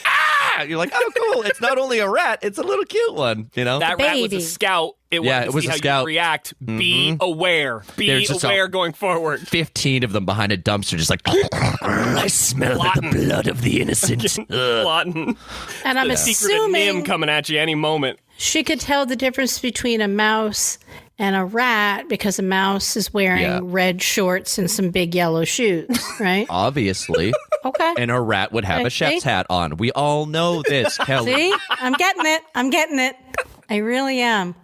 you're like, oh, cool. It's not only a rat, it's a little cute one, That rat was a scout. It was a scout. React. Mm-hmm. Be aware. Be aware going forward. 15 of them behind a dumpster just like, I smell the blood of the innocent. And I'm assuming Nim coming at you any moment. She could tell the difference between a mouse and a rat because a mouse is wearing red shorts and some big yellow shoes, right? Obviously. Okay. And a rat would have a chef's hat on. We all know this, Kelly. See? I'm getting it. I really am.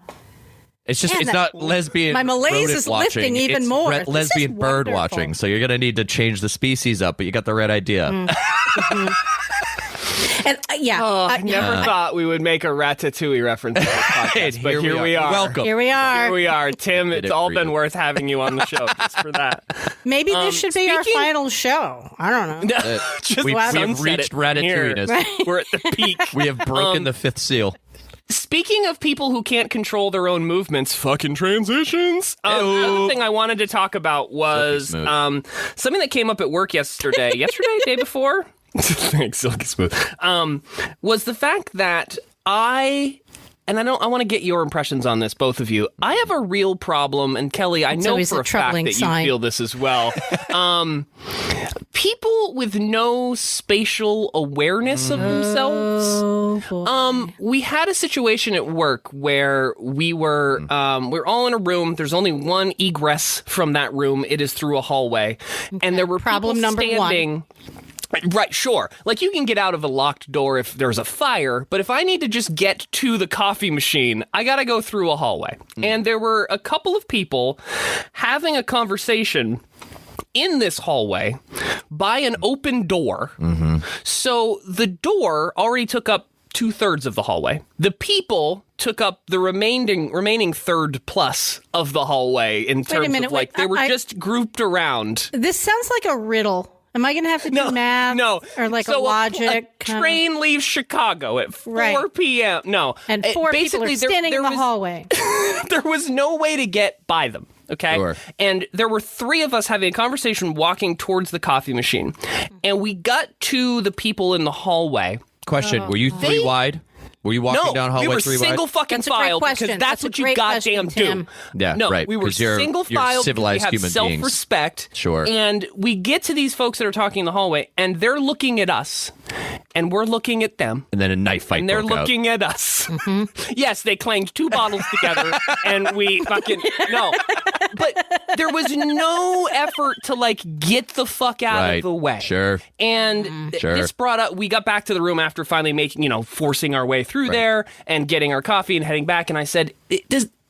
It's just, it's not lesbian. My malaise is watching. lifting even more. Lesbian bird watching. So you're going to need to change the species up, but you got the right idea. Mm-hmm. And I never thought we would make a Ratatouille reference to this podcast, but here we are. Welcome. Here we are. Here we are. Tim, it's all been worth having you on the show just for that. Maybe this should be our final show. I don't know. We have reached Ratatouille-ness. Right. We're at the peak. We have broken the fifth seal. Speaking of people who can't control their own movements, fucking transitions. The other thing I wanted to talk about was something that came up at work yesterday. Day before? Thanks, Silky Smooth. Was the fact that I want to get your impressions on this, both of you. I have a real problem, and Kelly, I know for a fact that you feel this as well. People with no spatial awareness of themselves. We had a situation at work where we're all in a room. There's only one egress from that room. It is through a hallway, and there were problem people number standing. one. Right, sure. Like, you can get out of a locked door if there's a fire, but if I need to just get to the coffee machine, I gotta go through a hallway. And there were a couple of people having a conversation in this hallway by an open door. So the door already took up 2/3 of the hallway. The people took up the remaining third plus of the hallway in terms of, like, they were just grouped around. This sounds like a riddle. Am I going to have to do math? No. Or like so a logic? A train leaves Chicago at 4 p.m. No. And four people are standing in the hallway. There was no way to get by them. Okay. Sure. And there were 3 of us having a conversation walking towards the coffee machine. And we got to the people in the hallway. Question, were you 3 wide? Were you walking down hallway 3 wide? No, we were single fucking filed because that's what you goddamn do. Yeah, no, right. we were single filed. Civilized we have human beings. Self-respect. Sure. And we get to these folks that are talking in the hallway, and they're looking at us, and we're looking at them. And then a knife fight And they're broke out. looking at us. Yes, they clanged 2 bottles together, and we fucking no. But there was no effort to, like, get the fuck out of the way. Sure. And this brought up. We got back to the room after finally forcing our way through there and getting our coffee and heading back. And I said,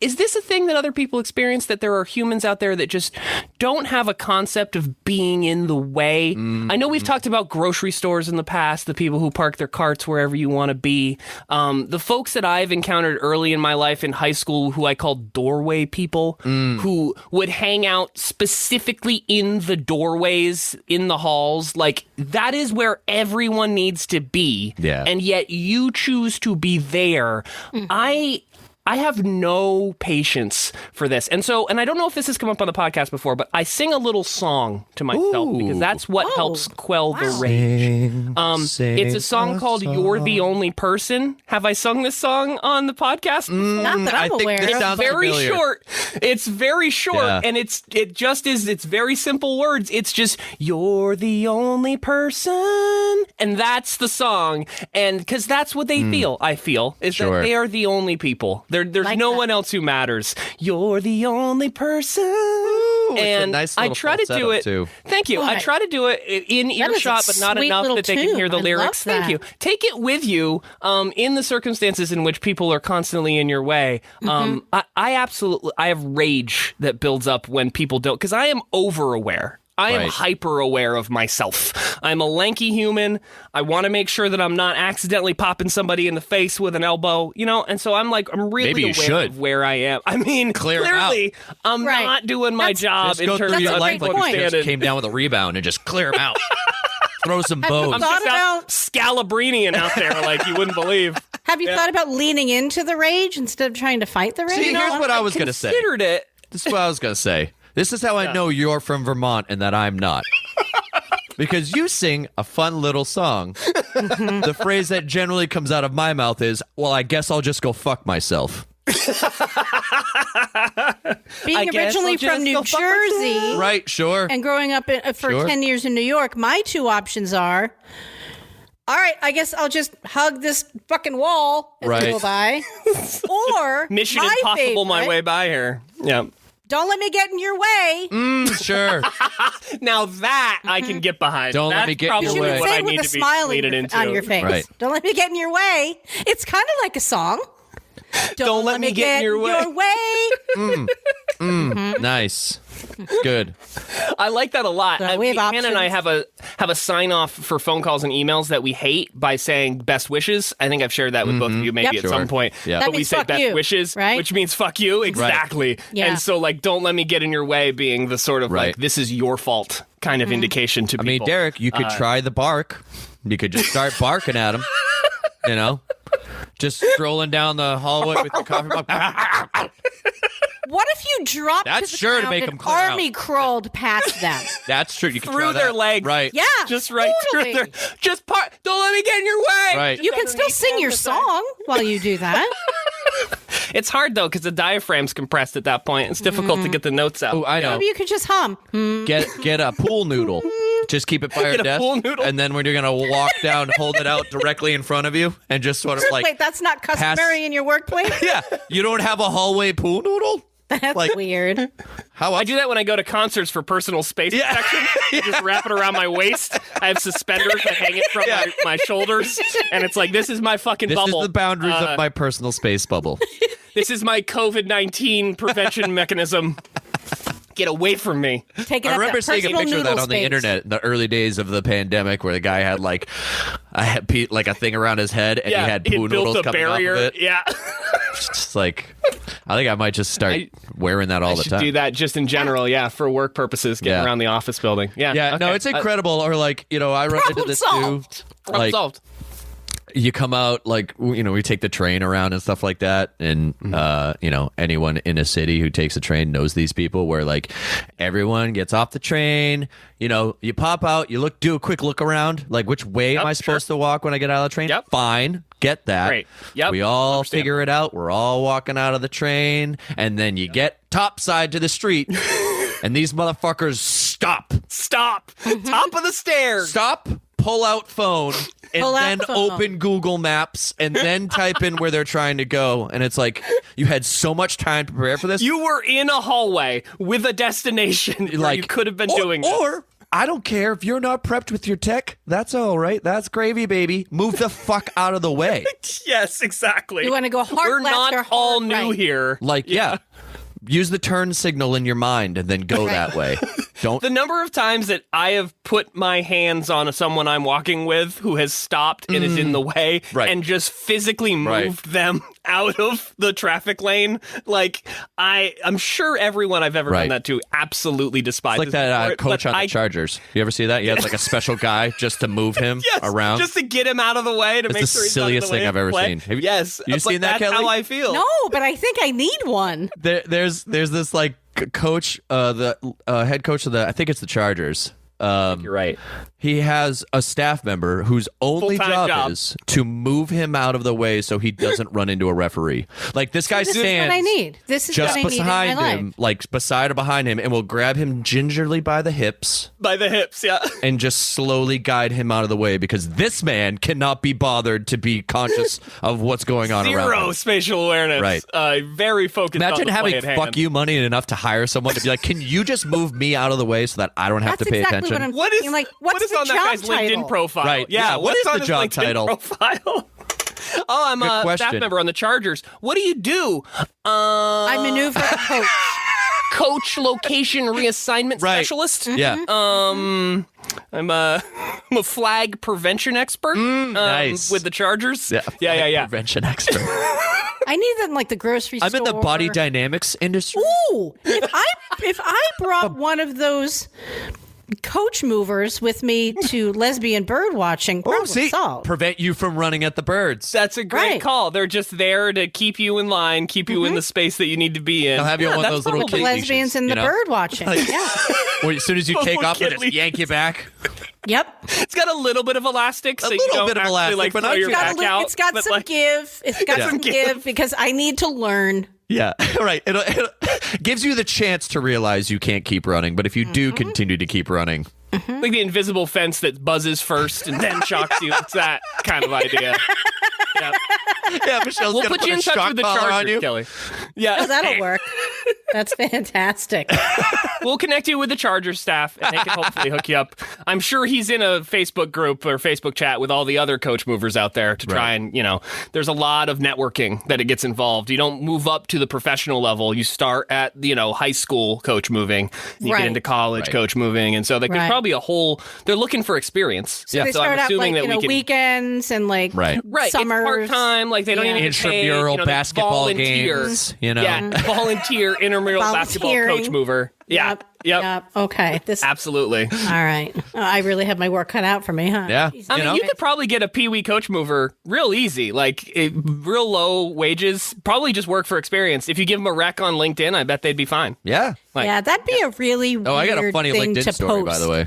is this a thing that other people experience, that there are humans out there that just don't have a concept of being in the way? I know we've talked about grocery stores in the past, the people who park their carts wherever you want to be. The folks that I've encountered early in my life in high school who I called doorway people, who would hang out specifically in the doorways, in the halls. Like, that is where everyone needs to be. Yeah. And yet you choose to be there. I have no patience for this. And I don't know if this has come up on the podcast before, but I sing a little song to myself because that's what helps quell the rage. It's a song called You're the Only Person. Have I sung this song on the podcast? Not that I'm aware. It's very short. It's very short, and it's very simple words. It's just, you're the only person. And that's the song. And because that's what they feel, I feel, is that they are the only people. There's like no one else who matters. You're the only person. And nice I try to do it. Too. Thank you. Boy, I try to do it in earshot, but not enough that they can hear the lyrics. Thank you. Take it with you in the circumstances in which people are constantly in your way. I have rage that builds up when people don't, because I am over aware. I am hyper aware of myself. I'm a lanky human. I want to make sure that I'm not accidentally popping somebody in the face with an elbow, and so I'm really aware of where I am. I mean, clearly, I'm not doing my job in terms of your life like you just came down with a rebound and just clear them out. Throw some bows. I'm just out Scalabrinian out there like you wouldn't believe. Have you thought about leaning into the rage instead of trying to fight the rage? See, here's what I was going to say. Considered it. This is what I was going to say. This is how I know you're from Vermont and that I'm not. Because you sing a fun little song. The phrase that generally comes out of my mouth is, well, I guess I'll just go fuck myself. Being originally from New Jersey. Right, sure. And growing up for 10 years in New York, my 2 options are, all right, I guess I'll just hug this fucking wall as I go by. Or Mission Impossible my way by here. Yeah. Don't let me get in your way. Sure. Now that I can get behind. Don't let me get in your way. You should say it with a smile on your face. Right. Don't let me get in your way. It's kind of like a song. Don't let me get in your way. Nice. Good. I like that a lot. So Hannah and I have a sign off for phone calls and emails that we hate by saying best wishes. I think I've shared that with both of you maybe at some point. Yeah. But we say best wishes, which means fuck you. Exactly. Right. Yeah. And so don't let me get in your way being the sort of like, this is your fault kind of indication to people. I mean, Derek, you could try the bark. You could just start barking at him. Just strolling down the hallway with your coffee mug. What if you dropped That's to the sure to ground make and them clear out. army crawled past them? That's true. You can through their legs. Right. Yeah. Just right totally. through their... Don't let me get in your way. Right. You can still sing your song while you do that. It's hard, though, because the diaphragm's compressed at that point. It's difficult to get the notes out. Oh, I know. Maybe you could just hum. Get a pool noodle. Just keep it by your desk. Pool noodle? And then when you're going to walk down, hold it out directly in front of you and just sort of like... Wait, that's not customary in your workplace? Yeah. You don't have a hallway pool noodle? That's Like- weird. How I do that when I go to concerts for personal space protection. I just wrap it around my waist. I have suspenders that hang it from my shoulders, and it's like, this is my fucking This bubble. is the boundaries of my personal space bubble. This is my COVID-19 prevention mechanism. Get away from me. Take it I up remember that seeing a personal picture of that noodle on the space. internet in the early days of the pandemic, where the guy had like a thing around his head, and he had poo built noodles a coming barrier. off of it. Yeah. It's just like, I think I might just start wearing that all the Should time. do that just in general, for work purposes, getting Yeah. around the office building. Yeah, Yeah, no, okay. it's incredible. Or like, I run into Problem this solved. too. Problem Like, solved. you come out, like, we take the train around and stuff like that, and anyone in a city who takes a train knows these people, where like everyone gets off the train, you pop out, you do a quick look around, like, which way am I supposed to walk when I get out of the train? Yep. Fine, get that. Great. Yep. We all Understand. figure it out. We're all walking out of the train, and then you get topside to the street, and these motherfuckers stop, Stop. Top of the stairs. pull out phone, and Pull out then the phone. open Google Maps, and then type in where they're trying to go. And it's like, you had so much time to prepare for this. You were in a hallway with a destination where you could have been doing this. Or, I don't care if you're not prepped with your tech. That's all right. That's gravy, baby. Move the fuck out of the way. Yes, exactly. You want to go hard We're left not or hard all new right? here. Like, yeah. Use the turn signal in your mind and then go that way. Don't. The number of times that I have put my hands on someone I'm walking with who has stopped and is in the way Right. and just physically moved them out of the traffic lane. Like, I'm sure everyone I've ever Right. done that to absolutely despises It's like that me for it, coach but on the Chargers. You ever see that? He has like a special guy just to move him Yes, around. just to get him out of the way to It's make the sure he's silliest out of the way thing of I've ever play. seen. Have you- Yes, you but seen that, that's Kelly? how I feel. No, but I think I need one. There's this like coach, the head coach of I think it's the Chargers. You're right. He has a staff member whose only Full-time job. is to move him out of the way so he doesn't run into a referee. Like, this guy This is stands what I need. This is just what I need in my behind life. him, like beside or behind him, and will grab him gingerly by the hips By the hips, yeah. and just slowly guide him out of the way, because this man cannot be bothered to be conscious of what's going on around Zero him. spatial awareness. Right. Very focused on Imagine the having play at fuck hand. you money enough to hire someone to be like, can you just move me out of the way so that I don't have That's to pay exactly attention? what I'm What is thinking. Like, what what's is the on that job guy's LinkedIn title? profile? Right. Yeah, Yeah, what what's is on the his job LinkedIn title? profile? Oh, I'm Good a question. staff member on the Chargers. What do you do? I maneuver a coach. Coach location reassignment Right. specialist. Yeah. I'm a flag prevention expert. nice. With the Chargers. Yeah. Yeah. Prevention expert. I need that in like the grocery I'm store. in the body dynamics industry. Ooh, if I brought one of those coach movers with me to lesbian bird watching, problem solved. prevent you from running at the birds. That's a great Right. call. They're just there to keep you in line, keep you in the space that you need to be in. They'll have you on one of that's those little the kid lesbians leashes, and you the know? bird watching. Yeah. Where as soon as you take off, they kid just leash. yank you back. Yep. It's got a little bit of elastic, so you little don't bit of actually elastic, like but throw not your too back out. It's got but, some like, give. It's got some give because I need to learn. Yeah, right. It gives you the chance to realize you can't keep running, but if you do continue to keep running, like the invisible fence that buzzes first and then shocks you. It's that kind of idea. Yeah. yeah, Michelle's We'll gonna put you in a touch shock with the collar on Chargers, you. Kelly. Yeah, Oh, that'll work. That's fantastic. We'll connect you with the Chargers staff, and they can hopefully hook you up. I'm sure he's in a Facebook group or Facebook chat with all the other coach movers out there to try and, there's a lot of networking that it gets involved. You don't move up to the professional level. You start at, high school coach moving. You Right. get into college coach moving. And so there's Right. probably they're looking for experience. So they so I'm start out assuming like, that we can. weekends and like Right. Right, summers. it's part-time, like they don't Yeah. even get paid, Intramural they basketball volunteer. games, Yeah, volunteer intramural basketball Volunteering. coach mover. Yeah, yep. Okay. Absolutely. All right. I really have my work cut out for me, huh? Yeah. Jesus. I mean, you could probably get a Pee-wee coach mover real easy, like real low wages, probably just work for experience. If you give them a rec on LinkedIn, I bet they'd be fine. Yeah. Yeah, that'd be a really weird Oh, I got a funny thing LinkedIn to story, post. by the way.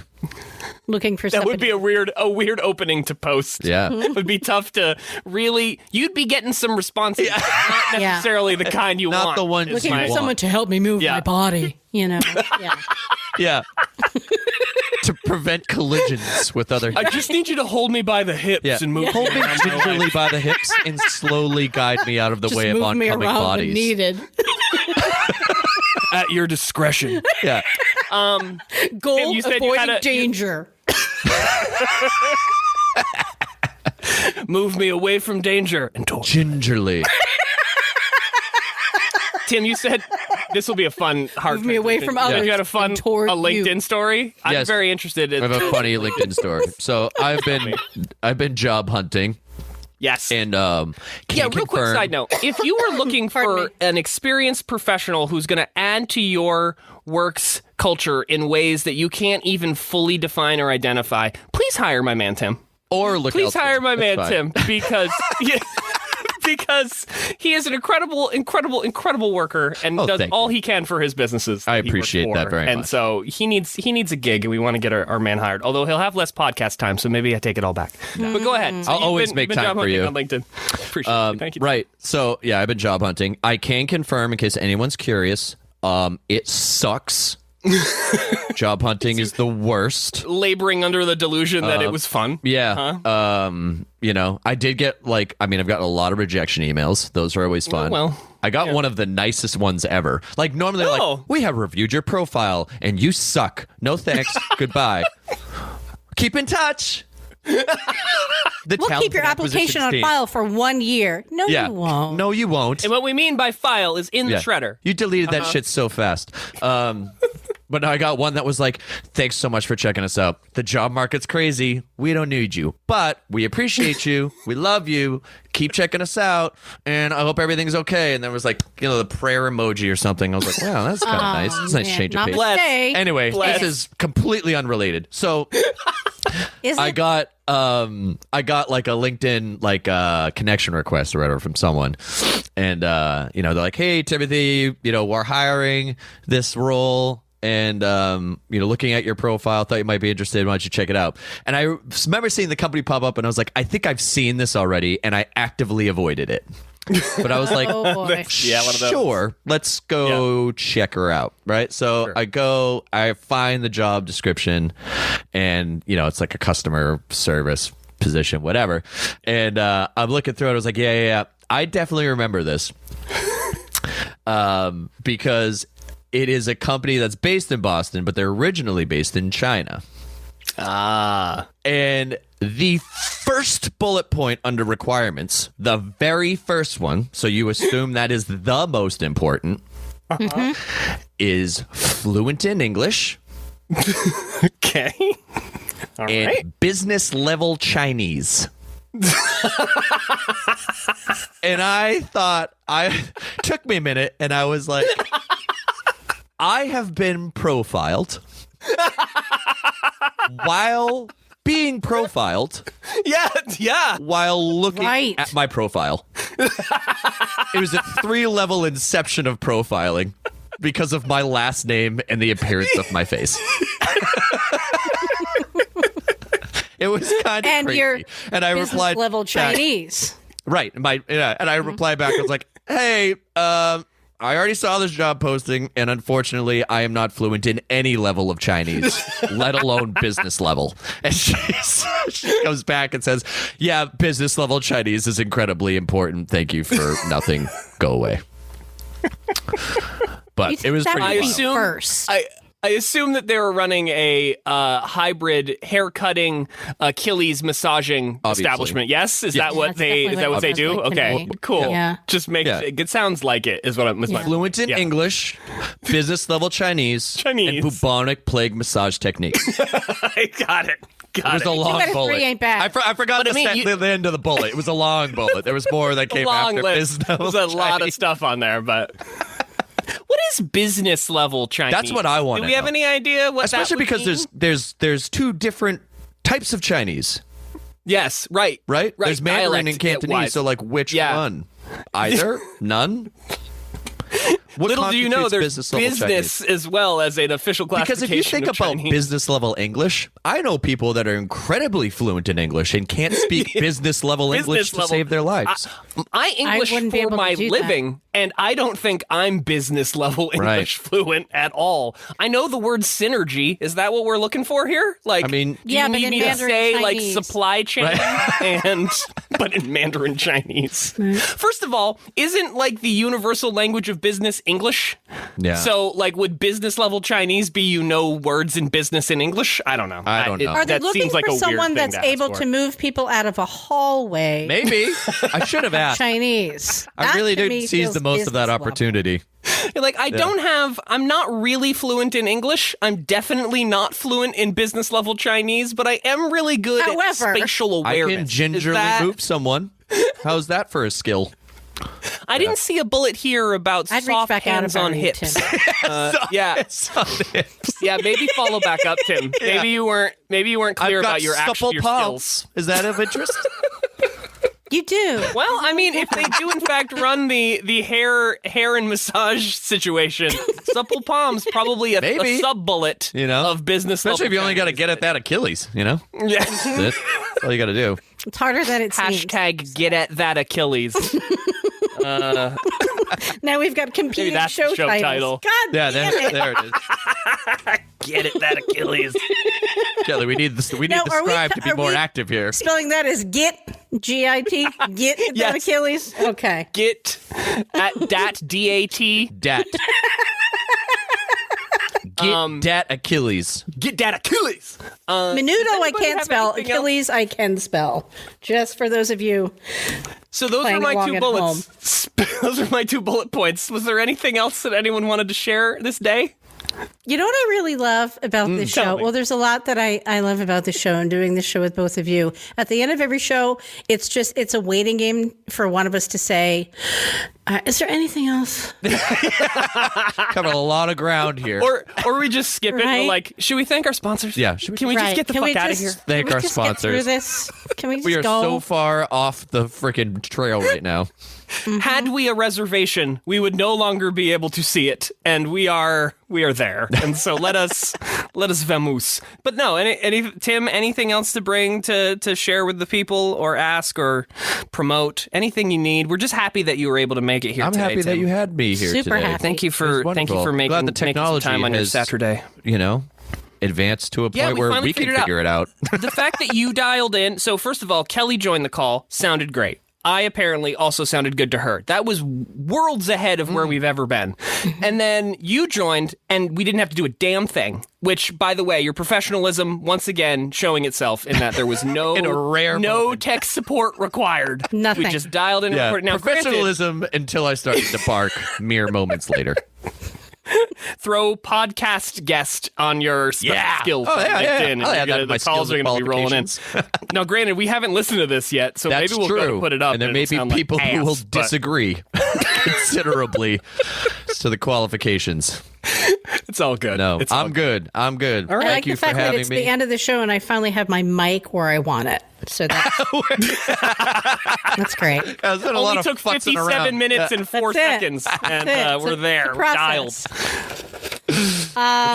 Looking for That somebody. would be a weird opening to post. Yeah. It would be tough to really, you'd be getting some responses, not necessarily the kind you Not want. the one looking you for want. someone to help me move Yeah. my body. Yeah. Yeah. To prevent collisions with other. I just need you to hold me by the hips Yeah. and move Hold me me around my gingerly life. by the hips and slowly guide me out of the Just way of move me oncoming around when bodies. needed. At your discretion. Yeah. Goal, you said you had avoiding a- danger. Move me away from danger. And Gingerly. Tim, you said this will be a fun, hard Move me away transition. from others You got a fun and toward LinkedIn you. story? I'm Yes. very interested in I have a funny LinkedIn story. So I've been job hunting Yes. and Yeah, can't real quick confirm- side note. If you were looking Pardon for me. an experienced professional who's going to add to your work's culture in ways that you can't even fully define or identify, please hire my man, Tim. or look Please elsewhere. hire my man, That's Tim, fine. because... Because he is an incredible worker and does thank all he can for his businesses. I that he works appreciate for. that very and much. so he needs a gig, and we want to get our man hired. Although he'll have less podcast time, so maybe I take it all back. But go ahead. So I'll you've always been- make been time job for hunting you. on LinkedIn. Appreciate it. Thank you. Right. So yeah, I've been job hunting. I can confirm, in case anyone's curious, it sucks. Job hunting is the worst. Laboring under the delusion that it was fun. Yeah. I did get I've gotten a lot of rejection emails. Those are always fun. well, I got one of the nicest ones ever. Like normally they're Oh. like, we have reviewed your profile and you suck. No thanks. Goodbye. Keep in touch. The We'll talent keep your and application acquisitions on team. file for 1 year. No, Yeah. you won't. No, you won't. And what we mean by file is in the shredder. You deleted that shit so fast. But I got one that was like, thanks so much for checking us out. The job market's crazy. We don't need you, but we appreciate you. We love you. Keep checking us out. And I hope everything's okay. And there was like, the prayer emoji or something. I was like, wow, that's kind of nice. It's a nice Man, change of not pace. mistake. Anyway, Bless. this is completely unrelated. So Is I it? got like a LinkedIn connection request or whatever from someone, and they're like, hey Timothy, we're hiring this role, and looking at your profile, thought you might be interested. Why don't you check it out? And I remember seeing the company pop up, and I was like, I think I've seen this already, and I actively avoided it. But I was like, Oh, boy. Yeah, one of those. sure, let's go check her out. Right. So I find the job description, and, it's like a customer service position, whatever. And I'm looking through it. I was like, yeah. I definitely remember this because it is a company that's based in Boston, but they're originally based in China. And the first bullet point under requirements, the very first one, so you assume that is the most important, is fluent in English Okay. All and right. business level Chinese. And I thought, took me a minute, and I was like, I have been profiled while being profiled Yeah. while looking Right. at my profile. It was a 3-level inception of profiling because of my last name and the appearance of my face. It was kind of And crazy. your And I business replied level back- Chinese. Right. And I replied back. I was like, hey, I already saw this job posting, and unfortunately, I am not fluent in any level of Chinese, let alone business level. And she comes back and says, yeah, business level Chinese is incredibly important. Thank you for nothing. Go away. But it was That pretty would be wild. assume- first. I assume that they were running a hybrid haircutting, Achilles massaging Obviously. establishment. Yes, is that what That's they definitely do? what it sounds like to Okay, me. cool. Yeah. Just make Yeah. it sounds like it is what I'm. Yeah. Fluent in Yeah. English, business level Chinese, and bubonic plague massage technique. I got it. It was a Two long out of bullet. three ain't bad. I forgot But I mean, the end of the bullet. It was a long bullet. There was more that came Long after list. business level There's a lot of Chinese. stuff on there, but. What is business level Chinese? That's what I wanna Do we have know. any idea what Especially that would because mean? there's two different types of Chinese, Yes, right. right? There's Mandarin and dialect, Cantonese. wise. So like, which Yeah. one? Either, none. What Little do you know, constitutes there's level business Chinese? as well as an official Because classification if you think of about Chinese. business level English, I know people that are incredibly fluent in English and can't speak business level English Business to level. save their lives. I English wouldn't be for able to my do that. living, and I don't think I'm business level English fluent at all. I know the word synergy. Is that what we're looking for here? Like, I mean- do Yeah, you but need in me to Mandarin say Chinese. like supply chain and but in Mandarin Chinese? First of all, isn't like the universal language of business speaks English. Yeah. So, like, would business level Chinese be you know words in business in English? I don't know. I don't know. Are they that looking seems like for a weird someone thing that's to ask able for. to move people out of a hallway? Maybe. I should have asked. Chinese. I That, really to me, didn't seize feels the most of that business level. opportunity. Like, I'm not really fluent in English. I'm definitely not fluent in business level Chinese, but I am really good at However, spatial I awareness. can Is gingerly that- move someone. How's that for a skill? I didn't see a bullet here about I'd reach soft back out hands if I on were you, hips. Tim. Yeah, yeah. Maybe follow back up, Tim. Maybe you weren't clear I've got about your supple your palms. skills. Is that of interest? You do. Well, I mean, if they do in fact run the hair and massage situation, supple palms probably a Maybe. sub bullet, of business. Especially if you only got to get at that Achilles, Yeah. That's it. That's all you got to do. It's harder than it seems. Hashtag get at that Achilles. Now we've got competing that's the show show titles. title. God Yeah, damn it. there it is. Get at that Achilles. Kelly, we need the Now, the are we- scribe to be are more we- active here. Spelling that is get, G-I-T, get that Yes. Achilles? Okay. Get at dat D-A-T. Dat. Get dat Achilles. Get that Achilles. Menudo I anybody can't have spell. anything else? Achilles I can spell. Just for those of you. So those are Playing my along two at bullets. Those are my 2 bullet points. Was there anything else that anyone wanted to share this day? You know what I really love about this tell show? me. Well, there's a lot that I love about this show and doing this show with both of you. At the end of every show, it's a waiting game for one of us to say, is there anything else? Covered a lot of ground here. Or we just skip it and we're Right. like, should we thank our sponsors? Yeah, should we- Can we just Right. get the Can fuck we out of just- here? Thank can we our just get through sponsors. this? Can we just We are go? so far off the freaking trail right now. Had we a reservation, we would no longer be able to see it, and we are there. And so let us vamoose. But no, any Tim, anything else to bring to share with the people, or ask, or promote? Anything you need? We're just happy that you were able to make it here. I'm today, happy that Tim. you had me here Super today. happy. Thank you It for was wonderful. making Glad the making some technology time on your has, Saturday. Advanced to a Yeah, point we where finally we can figured it out. figure it out. The fact that you dialed in. So first of all, Kelly joined the call. Sounded great. I apparently also sounded good to her. That was worlds ahead of where we've ever been. And then you joined, and we didn't have to do a damn thing. Which, by the way, your professionalism once again showing itself in that there was no In a rare no moment. tech support required. Nothing. We just dialed in and Yeah, recorded. Now, granted, professionalism until I started to bark mere moments later. throw podcast guest on your skills Oh, on yeah, yeah. LinkedIn, and I'll you're add that gonna- to my the calls skills are and going to be rolling in. qualifications. Now, granted, we haven't listened to this yet, so That's maybe we'll true. go put it up. And there may it'll be sound like people who will ass, but disagree considerably to the qualifications. It's all good. No, It's all I'm good. I'm good. I like Thank you the for fact that having it's me. the end of the show and I finally have my mic where I want it. So that's great. There's been a Only lot of took futzing 57 around. minutes and 4 That's it. seconds, and That's it. we're It's there. a We're dialed. process. You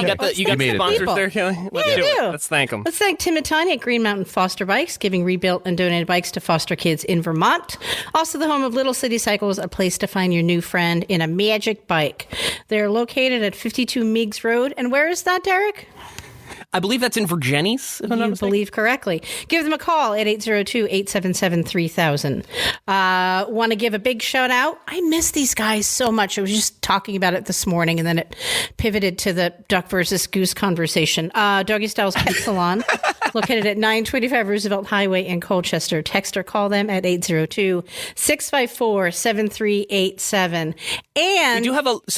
got the made it. sponsors People. there, Kelly? Let's Yeah, do I it. do. Let's thank them. Let's thank Tim and Tanya at Green Mountain Foster Bikes, giving rebuilt and donated bikes to foster kids in Vermont. Also the home of Little City Cycles, a place to find your new friend in a magic bike. They're located at 52 Meigs Road. And where is that, Derek? I believe that's in Virginia's, if I'm not You mistaken. believe correctly. Give them a call at 802-877-3000. Want to give a big shout out? I miss these guys so much. I was just talking about it this morning, and then it pivoted to the duck versus goose conversation. Doggy Styles Pet Salon, located at 925 Roosevelt Highway in Colchester. Text or call them at 802-654-7387. And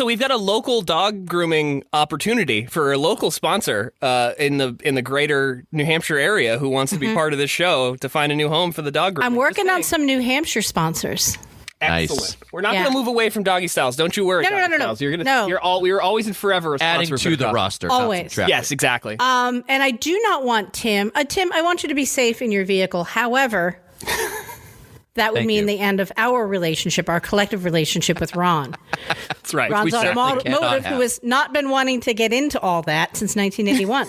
We've got a local dog grooming opportunity for a local sponsor in the greater New Hampshire area who wants to be part of this show to find a new home for the dog grooming. I'm working on some New Hampshire sponsors. Nice. Excellent. We're not Yeah. going to move away from Doggy Styles. Don't you worry. No. Doggy Styles. You're gonna. No. You're always and forever a Adding sponsor for to the dog. roster. Always. Not subtracting. Yes, exactly. And I do not want Tim. Tim, I want you to be safe in your vehicle. However, that would Thank mean you. the end of our relationship, our collective relationship with Ron. That's right. Ron's certainly automotive, cannot who have. has not been wanting to get into all that since 1981.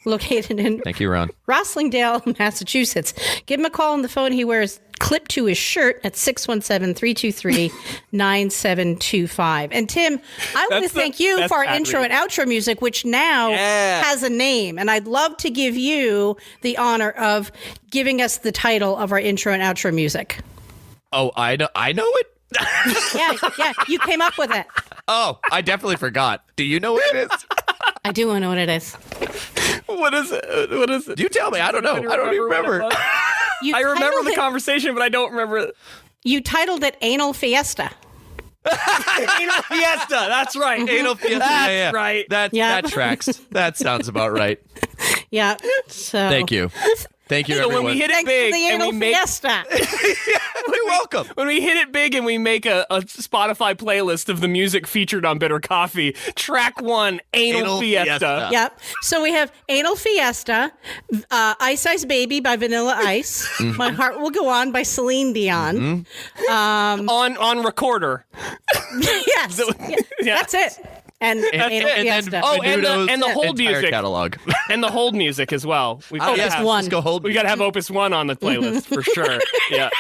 Located in Thank you, Ron. Roslingdale, Massachusetts. Give him a call on the phone he wears clipped to his shirt at 617-323-9725. And Tim, I want to That's the thank you best for our ad intro read. and outro music, which now Yeah. has a name. And I'd love to give you the honor of giving us the title of our intro and outro music. Oh, I know it. Yeah, you came up with it. Oh, I definitely forgot. Do you know what it is? I do want to know what it is. What is it? What is it? You tell me. I don't know. I don't even remember. I remember the conversation, but I don't remember. You titled it Anal Fiesta. Anal Fiesta. That's right. Anal Fiesta. That's right. Yeah. That tracks. That sounds about right. Yeah. So Thank you. Thank you, So everyone. when we hit it Thanks big for the and Anal we make Fiesta. You're welcome. when we hit it big and we make a Spotify playlist of the music featured on Bitter Coffee, track 1, Anal Fiesta. Yep. So we have Anal Fiesta, Ice Ice Baby by Vanilla Ice, My Heart Will Go On by Celine Dion. On recorder. Yes. Yeah. That's it. And Anal Fiesta. Oh, and Menudo's the hold entire music. catalog. And the hold music as well. We've Oh, gotta yes, have- one. Let's go hold. We got to have Opus 1 on the playlist for sure. Yeah.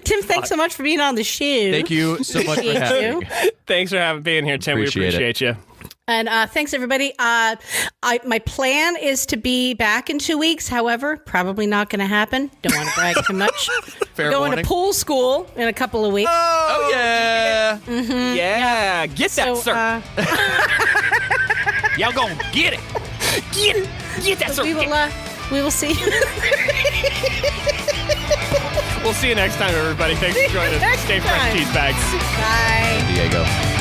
Tim, thanks so much for being on the show. Thank you so much for Thank having you. me. Thanks for being here, Tim. Appreciate we appreciate you. And thanks, everybody. My plan is to be back in 2 weeks. However, probably not going to happen. Don't want to brag too much. Fair Going warning. to pool school in a couple of weeks. Oh yeah. Yeah. Get that, So, sir. Y'all gonna get it. Get it. Get that, sir. we will see you. We'll see you next time, everybody. Thanks for joining us. Next Stay time. fresh, cheese bags. Bye. Diego.